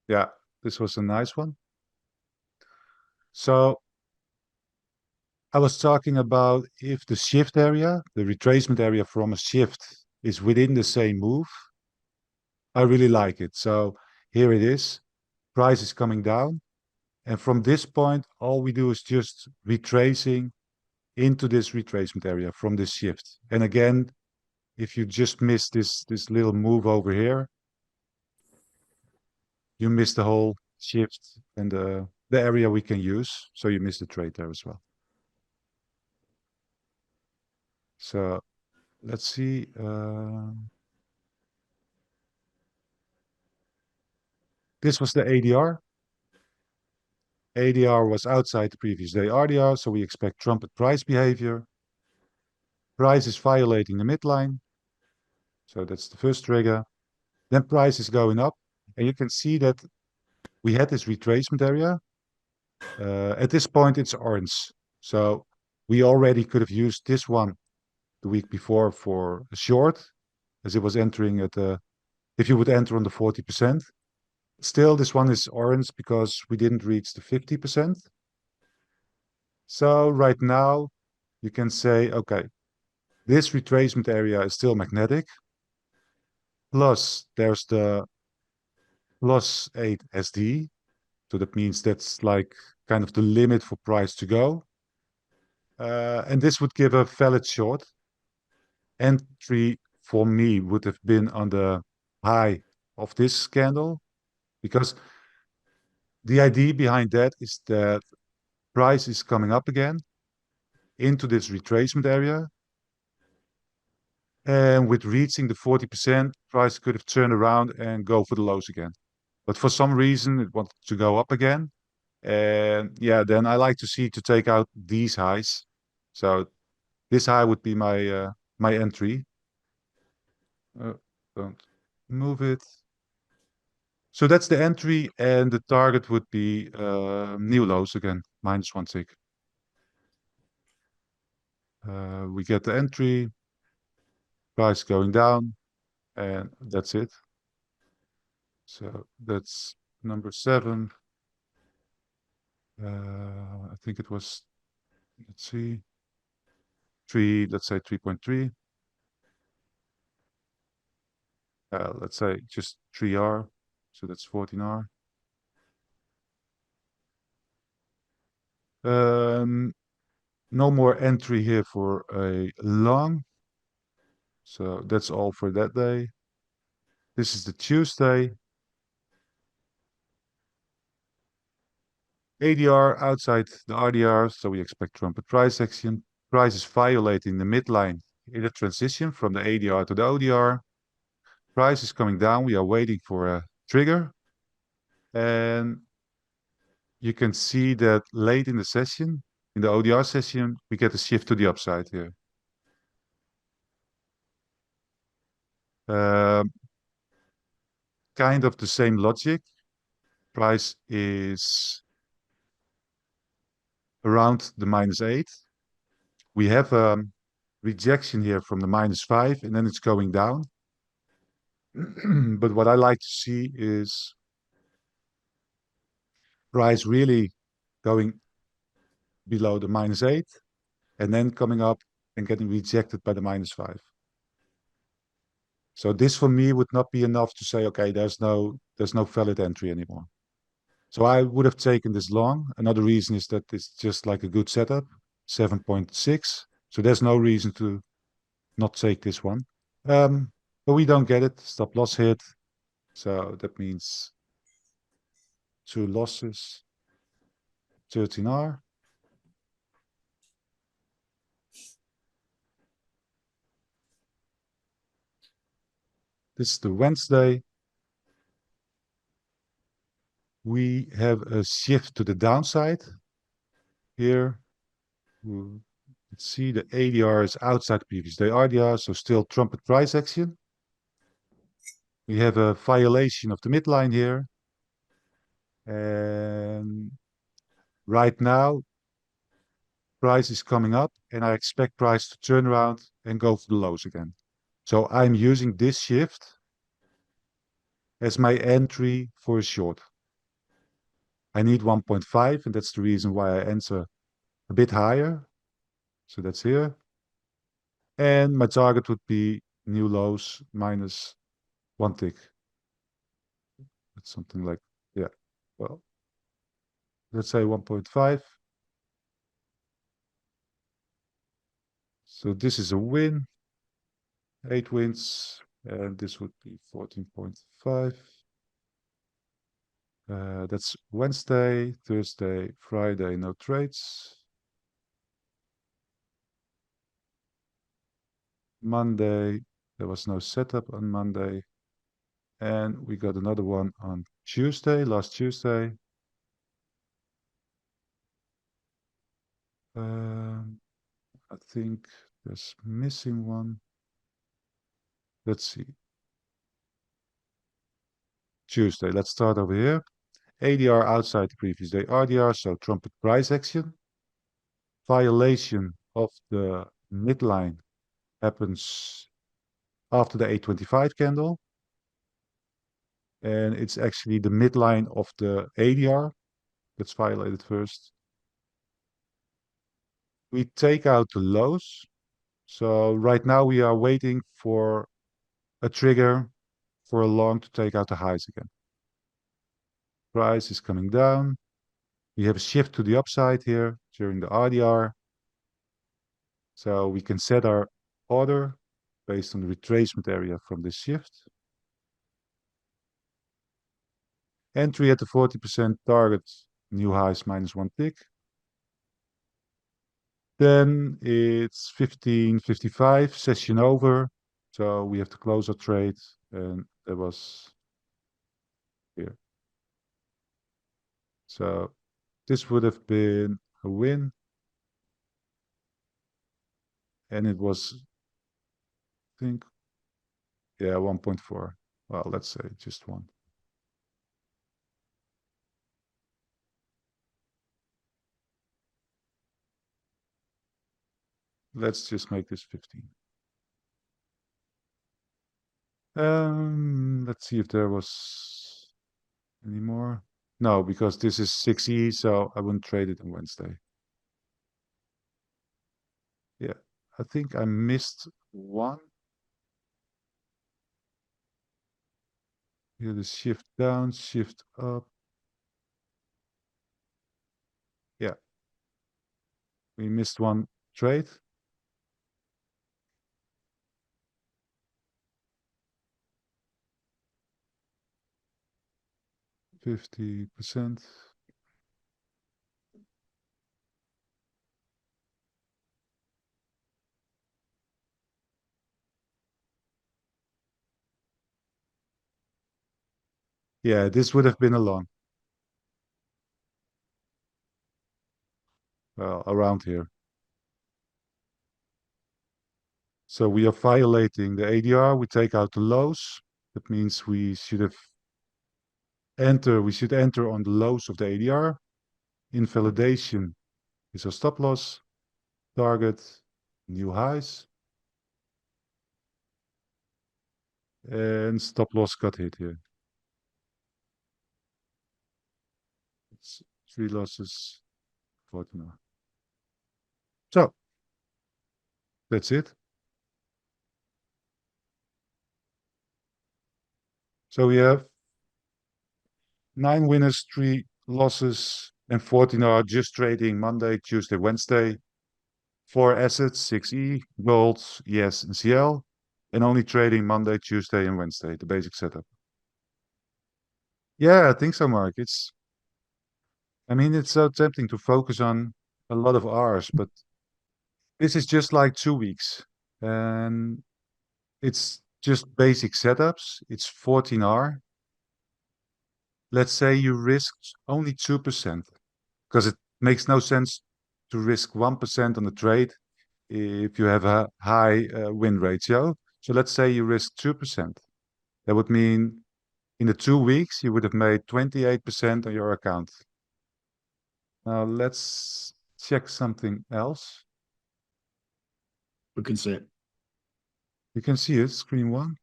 [SPEAKER 1] Yeah, this was a nice one. So I was talking about if the shift area, the retracement area from a shift, is within the same move. I really like it. So here it is. Price is coming down. And from this point, all we do is just retracing into this retracement area from this shift. And again, if you just miss this little move over here, you miss the whole shift and the area we can use. So you miss the trade there as well. So let's see. This was the ADR. ADR was outside the previous day RDR, so we expect trumpet price behavior. Price is violating the midline. So that's the first trigger. Then price is going up. And you can see that we had this retracement area. At this point, it's orange. So we already could have used this one the week before for a short, as it was entering at the, if you would enter on the 40%. Still, this one is orange because we didn't reach the 50%. So right now, you can say, okay, this retracement area is still magnetic. Plus, there's the plus 8 SD. So that means that's like kind of the limit for price to go. And this would give a valid short. Entry for me would have been on the high of this candle, because the idea behind that is that price is coming up again into this retracement area. And with reaching the 40%, price could have turned around and go for the lows again. But for some reason, it wanted to go up again. And yeah, then I like to see to take out these highs. So this high would be my my entry. Don't move it. So that's the entry, and the target would be new lows again, -1 tick. We get the entry, price going down, and that's it. So that's number 7. I think it was, let's see, 3, let's say 3.3. Let's say just 3R, so that's 14R. No more entry here for a long. So that's all for that day. This is the Tuesday. ADR outside the RDR, so we expect trumpet price action. Price is violating the midline in the transition from the ADR to the ODR. Price is coming down. We are waiting for a trigger. And you can see that late in the session, in the ODR session, we get a shift to the upside here. Kind of the same logic. Price is around the -8. We have a rejection here from the -5, and then it's going down. But what I like to see is price really going below the -8 and then coming up and getting rejected by the -5. So this for me would not be enough to say, okay, there's no valid entry anymore. So I would have taken this long. Another reason is that it's just like a good setup, 7.6. So there's no reason to not take this one. But we don't get it. Stop loss hit. So that means 2 losses, 13R. This is the Wednesday. We have a shift to the downside here. Let's see, the ADR is outside the previous day RDR, so still trumpet price action. We have a violation of the midline here. And right now, price is coming up, and I expect price to turn around and go for the lows again. So I'm using this shift as my entry for a short. I need 1.5, and that's the reason why I enter a bit higher. So that's here. And my target would be new lows -1 tick. That's something like, yeah, well, let's say 1.5. So this is a win, 8 wins, and this would be 14.5. That's Wednesday, Thursday, Friday, no trades. Monday, there was no setup on Monday. And we got another one on Tuesday, last Tuesday. I think there's missing one. Let's see. Tuesday, let's start over here. ADR outside the previous day. RDR, so trumpet price action. Violation of the midline happens after the 825 candle. And it's actually the midline of the ADR that's violated first. We take out the lows. So right now we are waiting for a trigger for a long to take out the highs again. Price is coming down. We have a shift to the upside here during the RDR. So we can set our order based on the retracement area from this shift. Entry at the 40% target, new highs -1 tick. Then it's 15:55, session over. So we have to close our trade, and that was here. So this would have been a win. And it was, I think, yeah, 1.4. Well, let's say just one. Let's just make this 15. Let's see if there was any more. No, because this is 6E, so I wouldn't trade it on Wednesday. Yeah, I think I missed one. Here the shift down, shift up. Yeah. We missed one trade. %50. Yeah, this would have been a long. Well, around here. So we are violating the ADR. We take out the lows. That means we should enter on the lows of the ADR. Invalidation is our stop loss. Target, new highs. And stop loss got hit here. It's 3 losses, 14. So that's it. So we have 9 winners, 3 losses, and 14 are just trading Monday, Tuesday, Wednesday. 4 assets, 6E, gold, ES, and CL, and only trading Monday, Tuesday, and Wednesday, the basic setup. Yeah, I think so, Mark. I mean, it's so tempting to focus on a lot of R's, but this is just like 2 weeks. And it's just basic setups. It's 14R. Let's say you risked only 2%, because it makes no sense to risk 1% on the trade if you have a high win ratio. So let's say you risk 2%. That would mean in the 2 weeks, you would have made 28% on your account. Now let's check something else.
[SPEAKER 3] We can see it.
[SPEAKER 1] You can see it, screen 1.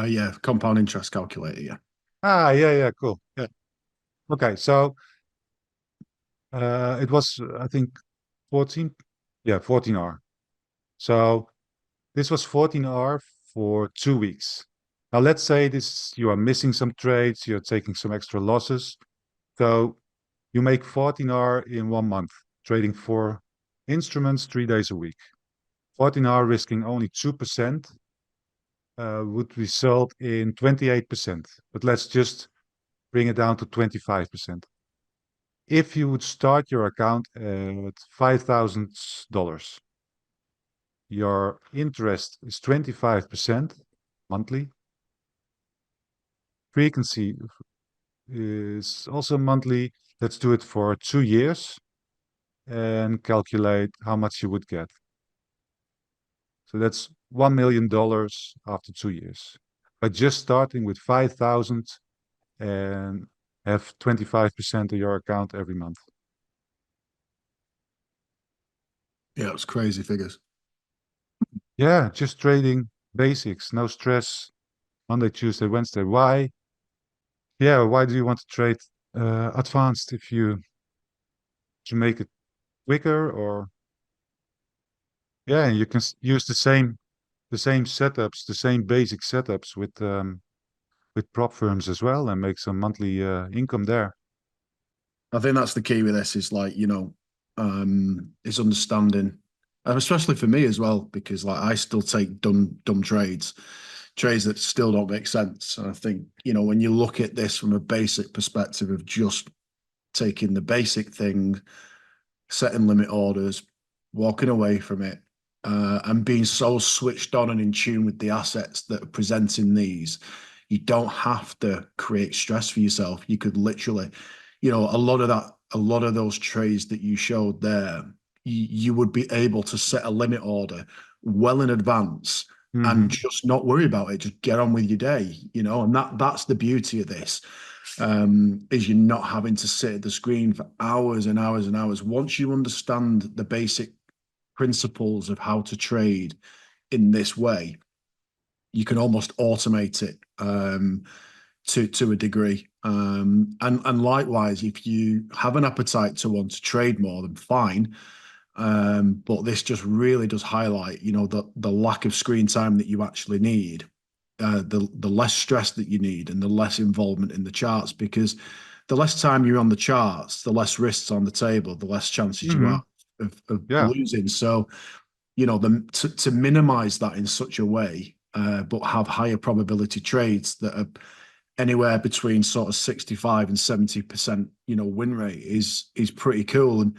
[SPEAKER 3] Yeah, compound interest calculator, yeah.
[SPEAKER 1] Yeah, cool. Yeah. Okay, so it was, I think, 14. Yeah, 14R. So this was 14R for 2 weeks. Now let's say you are missing some trades, you're taking some extra losses. So you make 14R in 1 month, trading 4 instruments 3 days a week. 14R risking only 2% would result in 28%. But let's just bring it down to 25%. If you would start your account at $5,000, your interest is 25% monthly. Frequency is also monthly. Let's do it for 2 years. and calculate how much you would get. So that's $1 million after 2 years. By just starting with 5,000 and have 25% of your account every month.
[SPEAKER 3] Yeah, it's crazy figures.
[SPEAKER 1] Yeah, just trading basics, no stress. Monday, Tuesday, Wednesday. Why? Yeah, why do you want to trade advanced if you to make it quicker? Or yeah, you can use the same setups, the same basic setups with prop firms as well, and make some monthly income there.
[SPEAKER 3] I think that's the key with this is like, is understanding, and especially for me as well, because like I still take dumb trades that still don't make sense. And I think, when you look at this from a basic perspective of just taking the basic thing, setting limit orders, walking away from it, and being so switched on and in tune with the assets that are presenting these, you don't have to create stress for yourself. You could literally, a lot of those trades that you showed there, you would be able to set a limit order well in advance and just not worry about it. Just get on with your day, and that's the beauty of this. Is you're not having to sit at the screen for hours and hours and hours. Once you understand the basic principles of how to trade in this way, you can almost automate it to a degree. And likewise, if you have an appetite to want to trade more, then fine. But this just really does highlight, the lack of screen time that you actually need, the less stress that you need, and the less involvement in the charts. Because the less time you're on the charts, the less risks on the table, the less chances you have of losing. So, to minimize that in such a way, but have higher probability trades that are anywhere between sort of 65 and 70%, win rate is pretty cool. And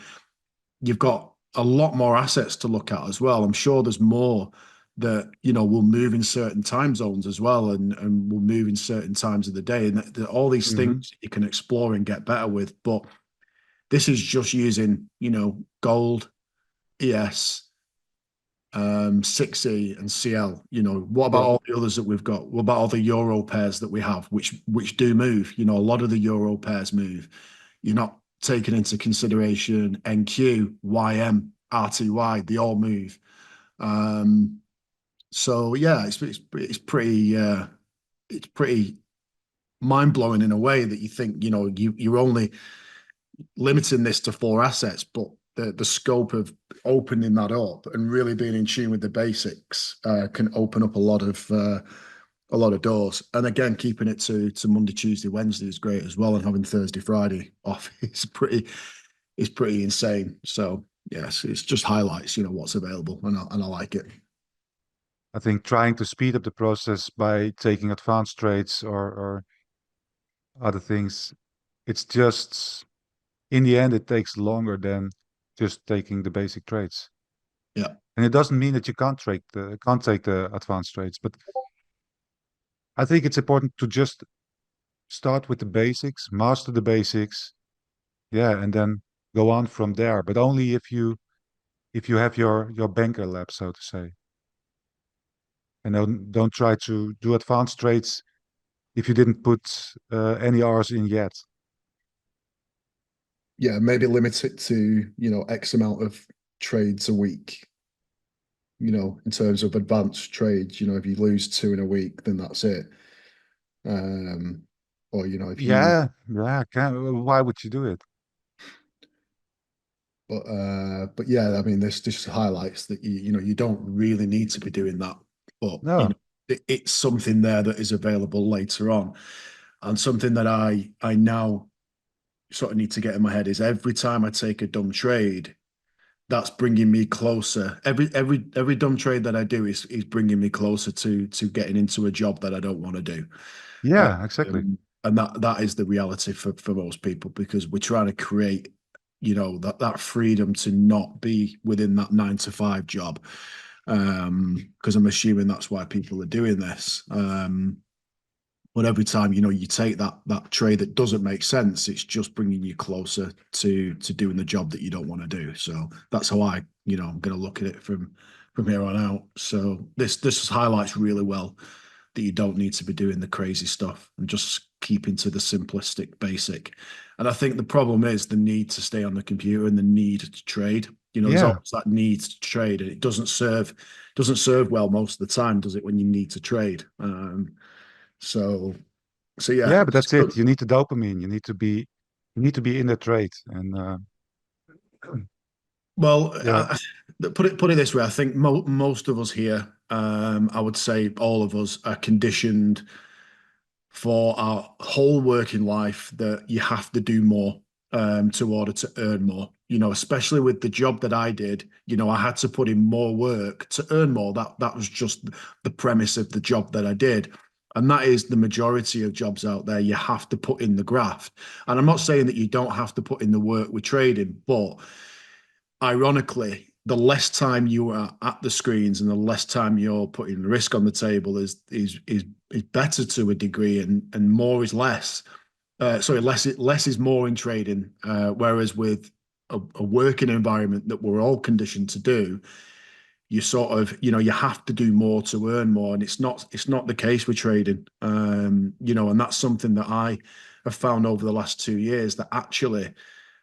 [SPEAKER 3] you've got a lot more assets to look at as well. I'm sure there's more that, will move in certain time zones as well, and will move in certain times of the day. And all these things you can explore and get better with. But this is just using, gold, ES, 6E and CL. What about all the others that we've got? What about all the euro pairs that we have, which do move? A lot of the euro pairs move. You're not taking into consideration NQ, YM, RTY. They all move. So yeah, it's pretty mind blowing in a way that you think, you're only limiting this to 4 assets, but the scope of opening that up and really being in tune with the basics can open up a lot of doors. And again, keeping it to Monday, Tuesday, Wednesday is great as well, and having Thursday, Friday off is pretty insane. So yes, it's just highlights, what's available, and I like it.
[SPEAKER 1] I think trying to speed up the process by taking advanced trades or other things, it's just in the end it takes longer than just taking the basic trades.
[SPEAKER 3] Yeah.
[SPEAKER 1] And it doesn't mean that you can't take the advanced trades, but I think it's important to just start with the basics, master the basics, yeah, and then go on from there. But only if you have your banker lab, so to say. And don't try to do advanced trades if you didn't put any R's in yet.
[SPEAKER 3] Yeah, maybe limit it to, X amount of trades a week, in terms of advanced trades. If you lose 2 in a week, then that's it. Or, if you,
[SPEAKER 1] Yeah, why would you do it?
[SPEAKER 3] but yeah, I mean, this just highlights that you don't really need to be doing that, but
[SPEAKER 1] No.
[SPEAKER 3] It's something there that is available later on, and something that I now sort of need to get in my head is every time I take a dumb trade, that's bringing me closer. Every dumb trade that I do is bringing me closer to getting into a job that I don't want to do.
[SPEAKER 1] Yeah, exactly.
[SPEAKER 3] And that is the reality for most people, because we're trying to create, that freedom to not be within that 9 to 5 job. Because I'm assuming that's why people are doing this. But every time, you take that trade that doesn't make sense, it's just bringing you closer to doing the job that you don't want to do. So that's how I'm going to look at it from here on out. So this highlights really well that you don't need to be doing the crazy stuff and just keeping to the simplistic basic. And I think the problem is the need to stay on the computer and the need to trade. There's
[SPEAKER 1] Yeah.
[SPEAKER 3] always that need to trade, and it doesn't serve well most of the time, does it, when you need to trade? So yeah,
[SPEAKER 1] Yeah, but that's it. You need the dopamine. You need to be in the trade. And
[SPEAKER 3] well,
[SPEAKER 1] yeah,
[SPEAKER 3] put it this way. I think most of us here, I would say all of us, are conditioned for our whole working life that you have to do more to order to earn more. Especially with the job that I did, I had to put in more work to earn more. That was just the premise of the job that I did. And that is the majority of jobs out there. You have to put in the graft. And I'm not saying that you don't have to put in the work with trading, but ironically, the less time you are at the screens and the less time you're putting risk on the table is better to a degree, and more is less. Sorry, less is more in trading. Whereas with a working environment that we're all conditioned to do, you sort of, you have to do more to earn more, and it's not the case with trading. And that's something that I have found over the last 2 years, that actually,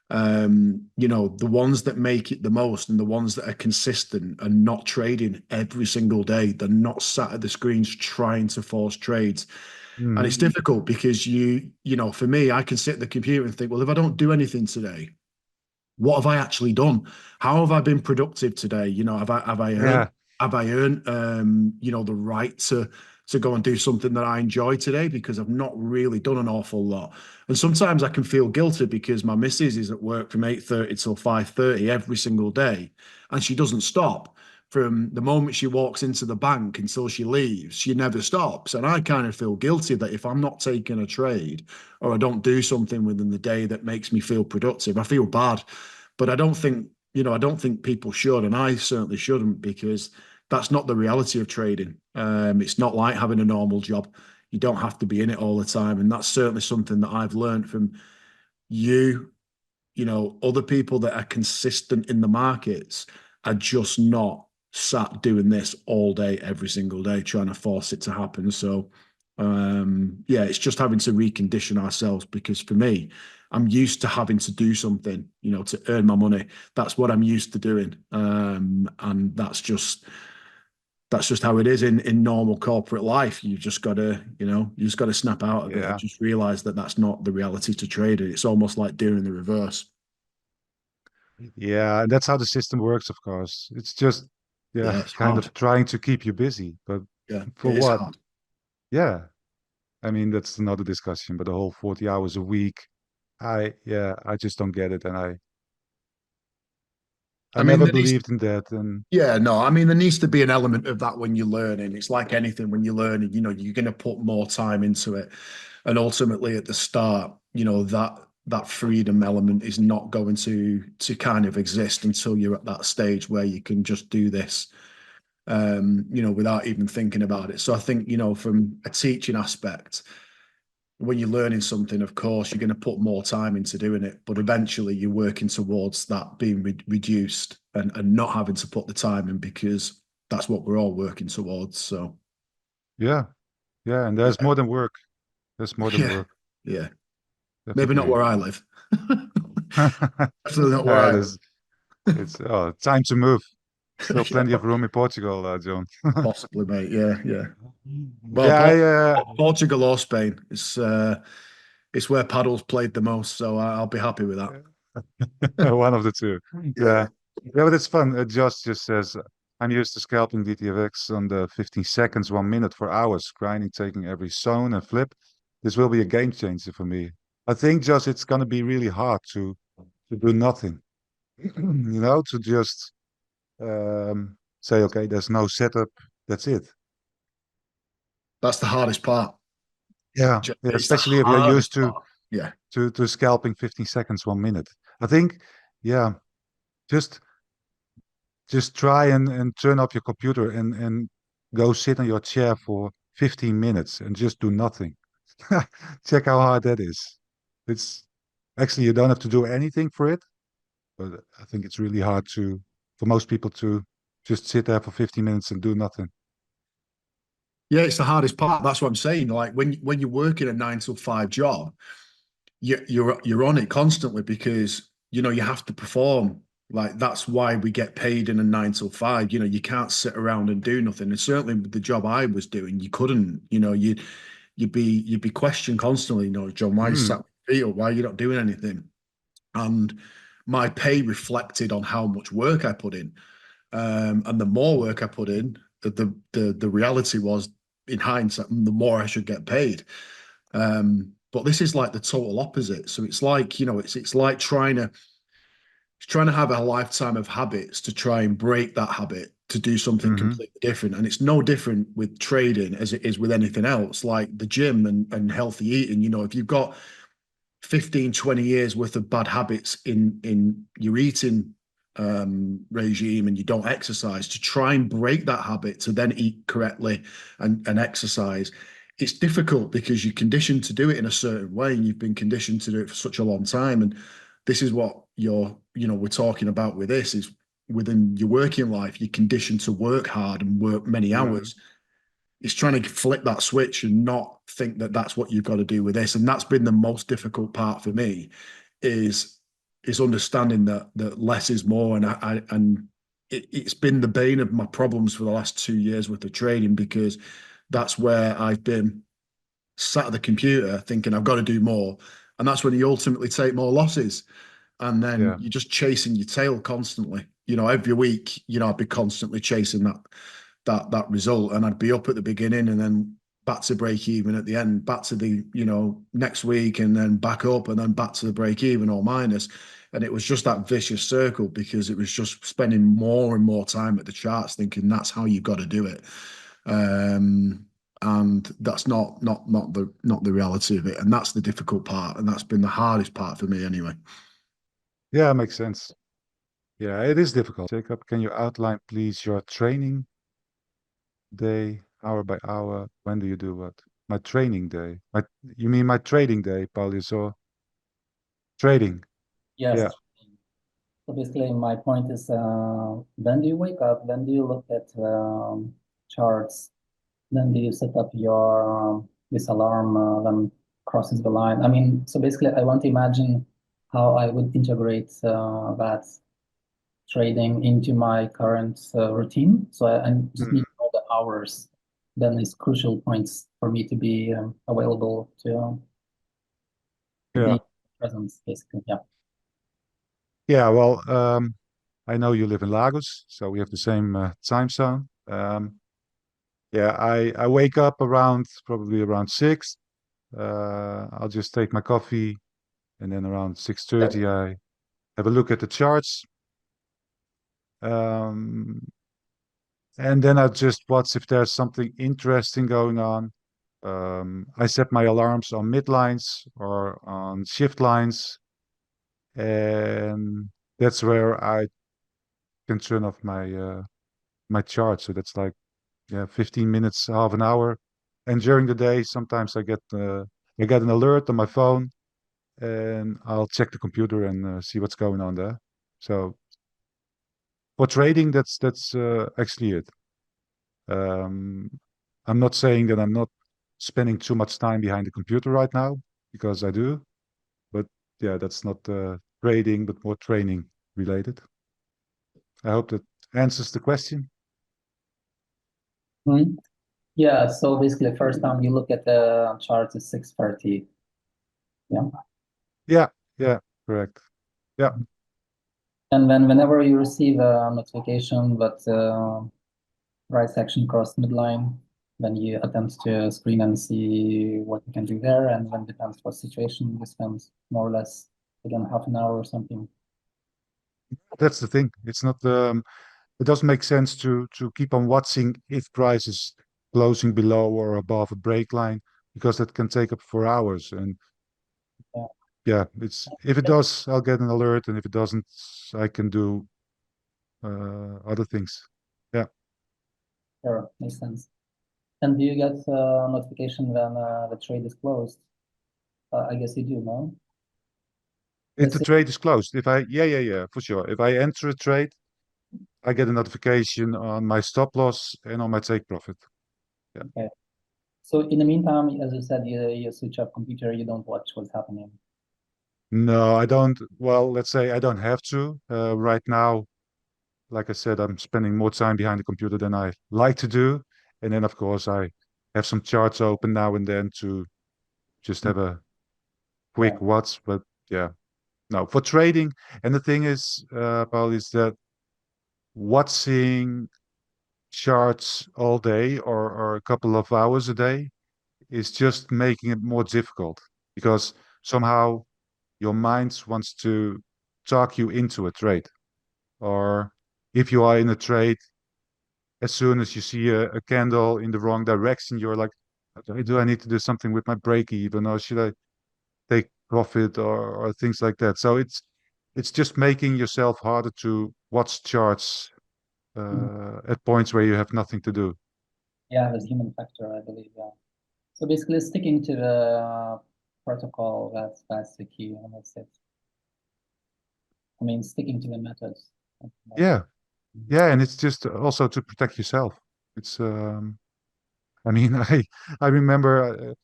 [SPEAKER 3] the ones that make it the most and the ones that are consistent are not trading every single day. They're not sat at the screens trying to force trades. And it's difficult because for me, I can sit at the computer and think, well, if I don't do anything today, what have I actually done? How have I been productive today? Have I earned
[SPEAKER 1] yeah,
[SPEAKER 3] the right to go and do something that I enjoy today, because I've not really done an awful lot. And sometimes I can feel guilty because my missus is at work from 8:30 till 5:30 every single day, and she doesn't stop. From the moment she walks into the bank until she leaves, she never stops. And I kind of feel guilty that if I'm not taking a trade or I don't do something within the day that makes me feel productive, I feel bad. But I don't think people should, and I certainly shouldn't, because that's not the reality of trading. It's not like having a normal job. You don't have to be in it all the time. And that's certainly something that I've learned from you. Other people that are consistent in the markets are just not sat doing this all day, every single day, trying to force it to happen. So, yeah, it's just having to recondition ourselves, because for me, I'm used to having to do something, to earn my money. That's what I'm used to doing. And that's just how it is in normal corporate life. You just got to, snap out of it and
[SPEAKER 1] yeah,
[SPEAKER 3] just realize that that's not the reality to trade. It's almost like doing the reverse.
[SPEAKER 1] yeah. And that's how the system works, of course. It's just, yeah,
[SPEAKER 3] Yeah, it's
[SPEAKER 1] kind
[SPEAKER 3] hard.
[SPEAKER 1] of trying to keep you busy. But
[SPEAKER 3] Yeah,
[SPEAKER 1] for
[SPEAKER 3] it is
[SPEAKER 1] what?
[SPEAKER 3] hard.
[SPEAKER 1] Yeah. I mean, that's another discussion, but the whole 40 hours a week, I just don't get it. And I
[SPEAKER 3] I mean,
[SPEAKER 1] never believed in that. And
[SPEAKER 3] yeah, no, I mean, there needs to be an element of that when you're learning. It's like anything when you're learning, you're going to put more time into it. And ultimately at the start, that freedom element is not going to kind of exist until you're at that stage where you can just do this, without even thinking about it. So I think, from a teaching aspect, when you're learning something, of course, you're going to put more time into doing it, but eventually you're working towards that being reduced and not having to put the time in, because that's what we're all working towards. So,
[SPEAKER 1] yeah, yeah. And there's
[SPEAKER 3] yeah,
[SPEAKER 1] more than work. There's more than
[SPEAKER 3] yeah,
[SPEAKER 1] work.
[SPEAKER 3] yeah. Maybe not
[SPEAKER 1] Definitely.
[SPEAKER 3] where I live. Definitely not where I live.
[SPEAKER 1] There's, it's time to move. Still
[SPEAKER 3] Yeah,
[SPEAKER 1] plenty of room in Portugal, John.
[SPEAKER 3] possibly, mate. Yeah, yeah. Well,
[SPEAKER 1] Yeah,
[SPEAKER 3] Portugal or Spain, it's where paddles played the most, so I'll be happy with that.
[SPEAKER 1] one of the two.
[SPEAKER 3] Yeah.
[SPEAKER 1] Yeah, yeah, but it's fun. Josh just says, I'm used to scalping DTFX on the 15 seconds, 1 minute for hours, grinding, taking every zone and flip. This will be a game changer for me. I think, Josh, it's going to be really hard to do nothing. To just say, okay, there's no setup. That's it.
[SPEAKER 3] That's the hardest part.
[SPEAKER 1] Yeah, yeah,
[SPEAKER 3] It's the
[SPEAKER 1] especially if you're used
[SPEAKER 3] hardest part. Yeah.
[SPEAKER 1] to scalping 15 seconds, 1 minute. I think, yeah, just try and turn up your computer and go sit on your chair for 15 minutes and just do nothing. Check how hard that is. It's actually, you don't have to do anything for it, but I think it's really hard for most people to just sit there for 50 minutes and do nothing.
[SPEAKER 3] Yeah, it's the hardest part. That's what I'm saying. Like when you're working a 9 till 5 job, you're on it constantly because you have to perform. Like that's why we get paid in a 9 till 5. You can't sit around and do nothing. And certainly with the job I was doing, you couldn't. You'd be questioned constantly. John, why you sat with your feet up? Why are you not doing anything? And my pay reflected on how much work I put in. And the more work I put in, the reality was, in hindsight, the more I should get paid. But this is like the total opposite. So it's like, it's like trying to have a lifetime of habits to try and break that habit to do something completely different. And it's no different with trading as it is with anything else, like the gym and healthy eating. If you've got 15, 20 years worth of bad habits in your eating regime and you don't exercise, to try and break that habit to then eat correctly and exercise, it's difficult because you're conditioned to do it in a certain way and you've been conditioned to do it for such a long time. And this is what we're talking about with this is within your working life, you're conditioned to work hard and work many hours. It's trying to flip that switch and not think that that's what you've got to do with this. And that's been the most difficult part for me is understanding that less is more. And it's been the bane of my problems for the last 2 years worth of trading, because that's where I've been sat at the computer thinking I've got to do more. And that's when you ultimately take more losses. And then you're just chasing your tail constantly. Every week, I'd be constantly chasing that result, and I'd be up at the beginning and then back to break even at the end, back to the next week, and then back up and then back to the break even or minus. And it was just that vicious circle because it was just spending more and more time at the charts thinking that's how you've got to do it. And that's not the reality of it. And that's the difficult part, and that's been the hardest part for me anyway.
[SPEAKER 1] Yeah, makes sense. Yeah, it is difficult. Jacob, can you outline, please, your training day, hour by hour? When do you do what? My training day. You mean my trading day, Paulius, or trading?
[SPEAKER 5] Yes.
[SPEAKER 1] Yeah.
[SPEAKER 5] So basically, my point is, when do you wake up? When do you look at charts? Then do you set up your this alarm when crosses the line? I mean, so basically, I want to imagine how I would integrate that trading into my current routine. So I just need all the hours. Then it's crucial points for me to be available to be present, basically. Yeah.
[SPEAKER 1] Yeah, well, I know you live in Lagos, so we have the same time zone. Yeah, I wake up probably around 6. I'll just take my coffee, and then around 6:30 I have a look at the charts. And then I just watch if there's something interesting going on. I set my alarms on midlines or on shift lines, and that's where I can turn off my chart. So that's like 15 minutes, half an hour. And during the day, sometimes I get an alert on my phone, and I'll check the computer and see what's going on there. So for trading, that's actually it. I'm not saying that I'm not spending too much time behind the computer right now, because I do, but yeah, that's not trading, but more training related. I hope that answers the question.
[SPEAKER 5] Yeah, so basically first time you look at the chart is 6:30. Yeah.
[SPEAKER 1] Yeah, correct. Yeah.
[SPEAKER 5] And whenever you receive a notification that price action crossed midline, then you attempt to screen and see what you can do there, and when depends what situation, you spend more or less again half an hour or something.
[SPEAKER 1] That's the thing. It's not it doesn't make sense to keep on watching if price is closing below or above a break line, because that can take up 4 hours. And yeah, if it does, I'll get an alert, and if it doesn't, I can do other things. Yeah.
[SPEAKER 5] Sure, makes sense. And do you get a notification when the trade is closed? I guess you do, no?
[SPEAKER 1] If
[SPEAKER 5] Let's
[SPEAKER 1] the
[SPEAKER 5] say-
[SPEAKER 1] trade is closed, yeah, for sure. If I enter a trade, I get a notification on my stop loss and on my take profit.
[SPEAKER 5] Okay. So in the meantime, as you said, you switch off computer, you don't watch what's happening.
[SPEAKER 1] No, I don't. Well, let's say I don't have to. Right now, like I said, I'm spending more time behind the computer than I like to do. And then, of course, I have some charts open now and then to just have a quick
[SPEAKER 5] Yeah.
[SPEAKER 1] watch. But yeah, no, for trading. And the thing is, Paul, is that watching charts all day or a couple of hours a day is just making it more difficult because somehow your mind wants to talk you into a trade. Or if you are in a trade, as soon as you see a candle in the wrong direction, you're like, okay, do I need to do something with my break even, or should I take profit, or things like that? So it's just making yourself harder to watch charts at points where you have nothing to do.
[SPEAKER 5] Yeah, there's human factor, I believe. Yeah. So basically, sticking to the protocol, that's the key, and that's it. I mean, sticking to the methods.
[SPEAKER 1] Yeah, yeah, and it's just also to protect yourself. It's I mean, I remember,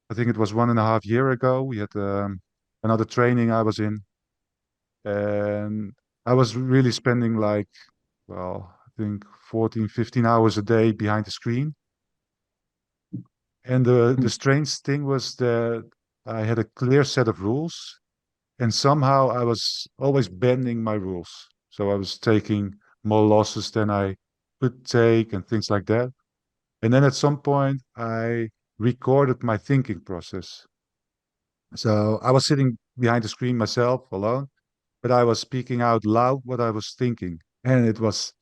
[SPEAKER 1] I think it was 1.5 years ago, we had another training I was in, and I was really spending like, well, I think 14, 15 hours a day behind the screen. And the strange thing was that I had a clear set of rules, and somehow I was always bending my rules. So I was taking more losses than I could take and things like that. And then at some point, I recorded my thinking process. So I was sitting behind the screen myself alone, but I was speaking out loud what I was thinking. And it was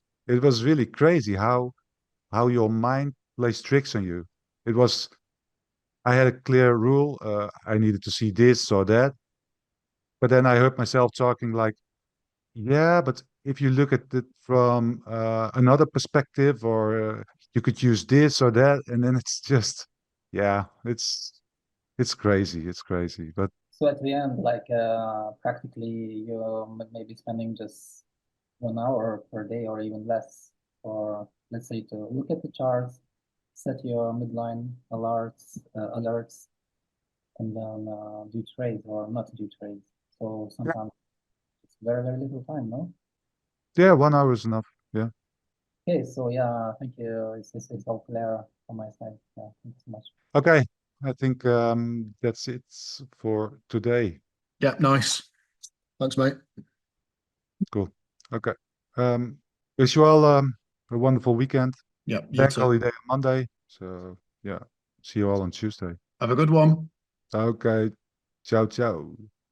[SPEAKER 1] really crazy how your mind plays tricks on you. It was I had a clear rule. I needed to see this or that. But then I heard myself talking like, yeah, but if you look at it from another perspective, or you could use this or that, and then it's just, yeah, it's crazy. It's crazy. But
[SPEAKER 5] So at the end, like practically, you're maybe spending just 1 hour per day or even less, or let's say to look at the charts, set your midline alerts, and then do trades or not do trades. So sometimes it's very, very little time, no?
[SPEAKER 1] yeah, 1 hour is enough. Yeah.
[SPEAKER 5] Okay, so yeah, thank you. It's all clear from my side. Yeah, thank you so much.
[SPEAKER 1] Okay. I think that's it for today.
[SPEAKER 3] Yeah, nice. Thanks, mate.
[SPEAKER 1] Cool. Okay. Um, wish you all a wonderful weekend.
[SPEAKER 3] Yeah, you
[SPEAKER 1] Bank
[SPEAKER 3] too.
[SPEAKER 1] holiday on Monday. So yeah, see you all on Tuesday.
[SPEAKER 3] Have a good one.
[SPEAKER 1] Okay. Ciao, ciao.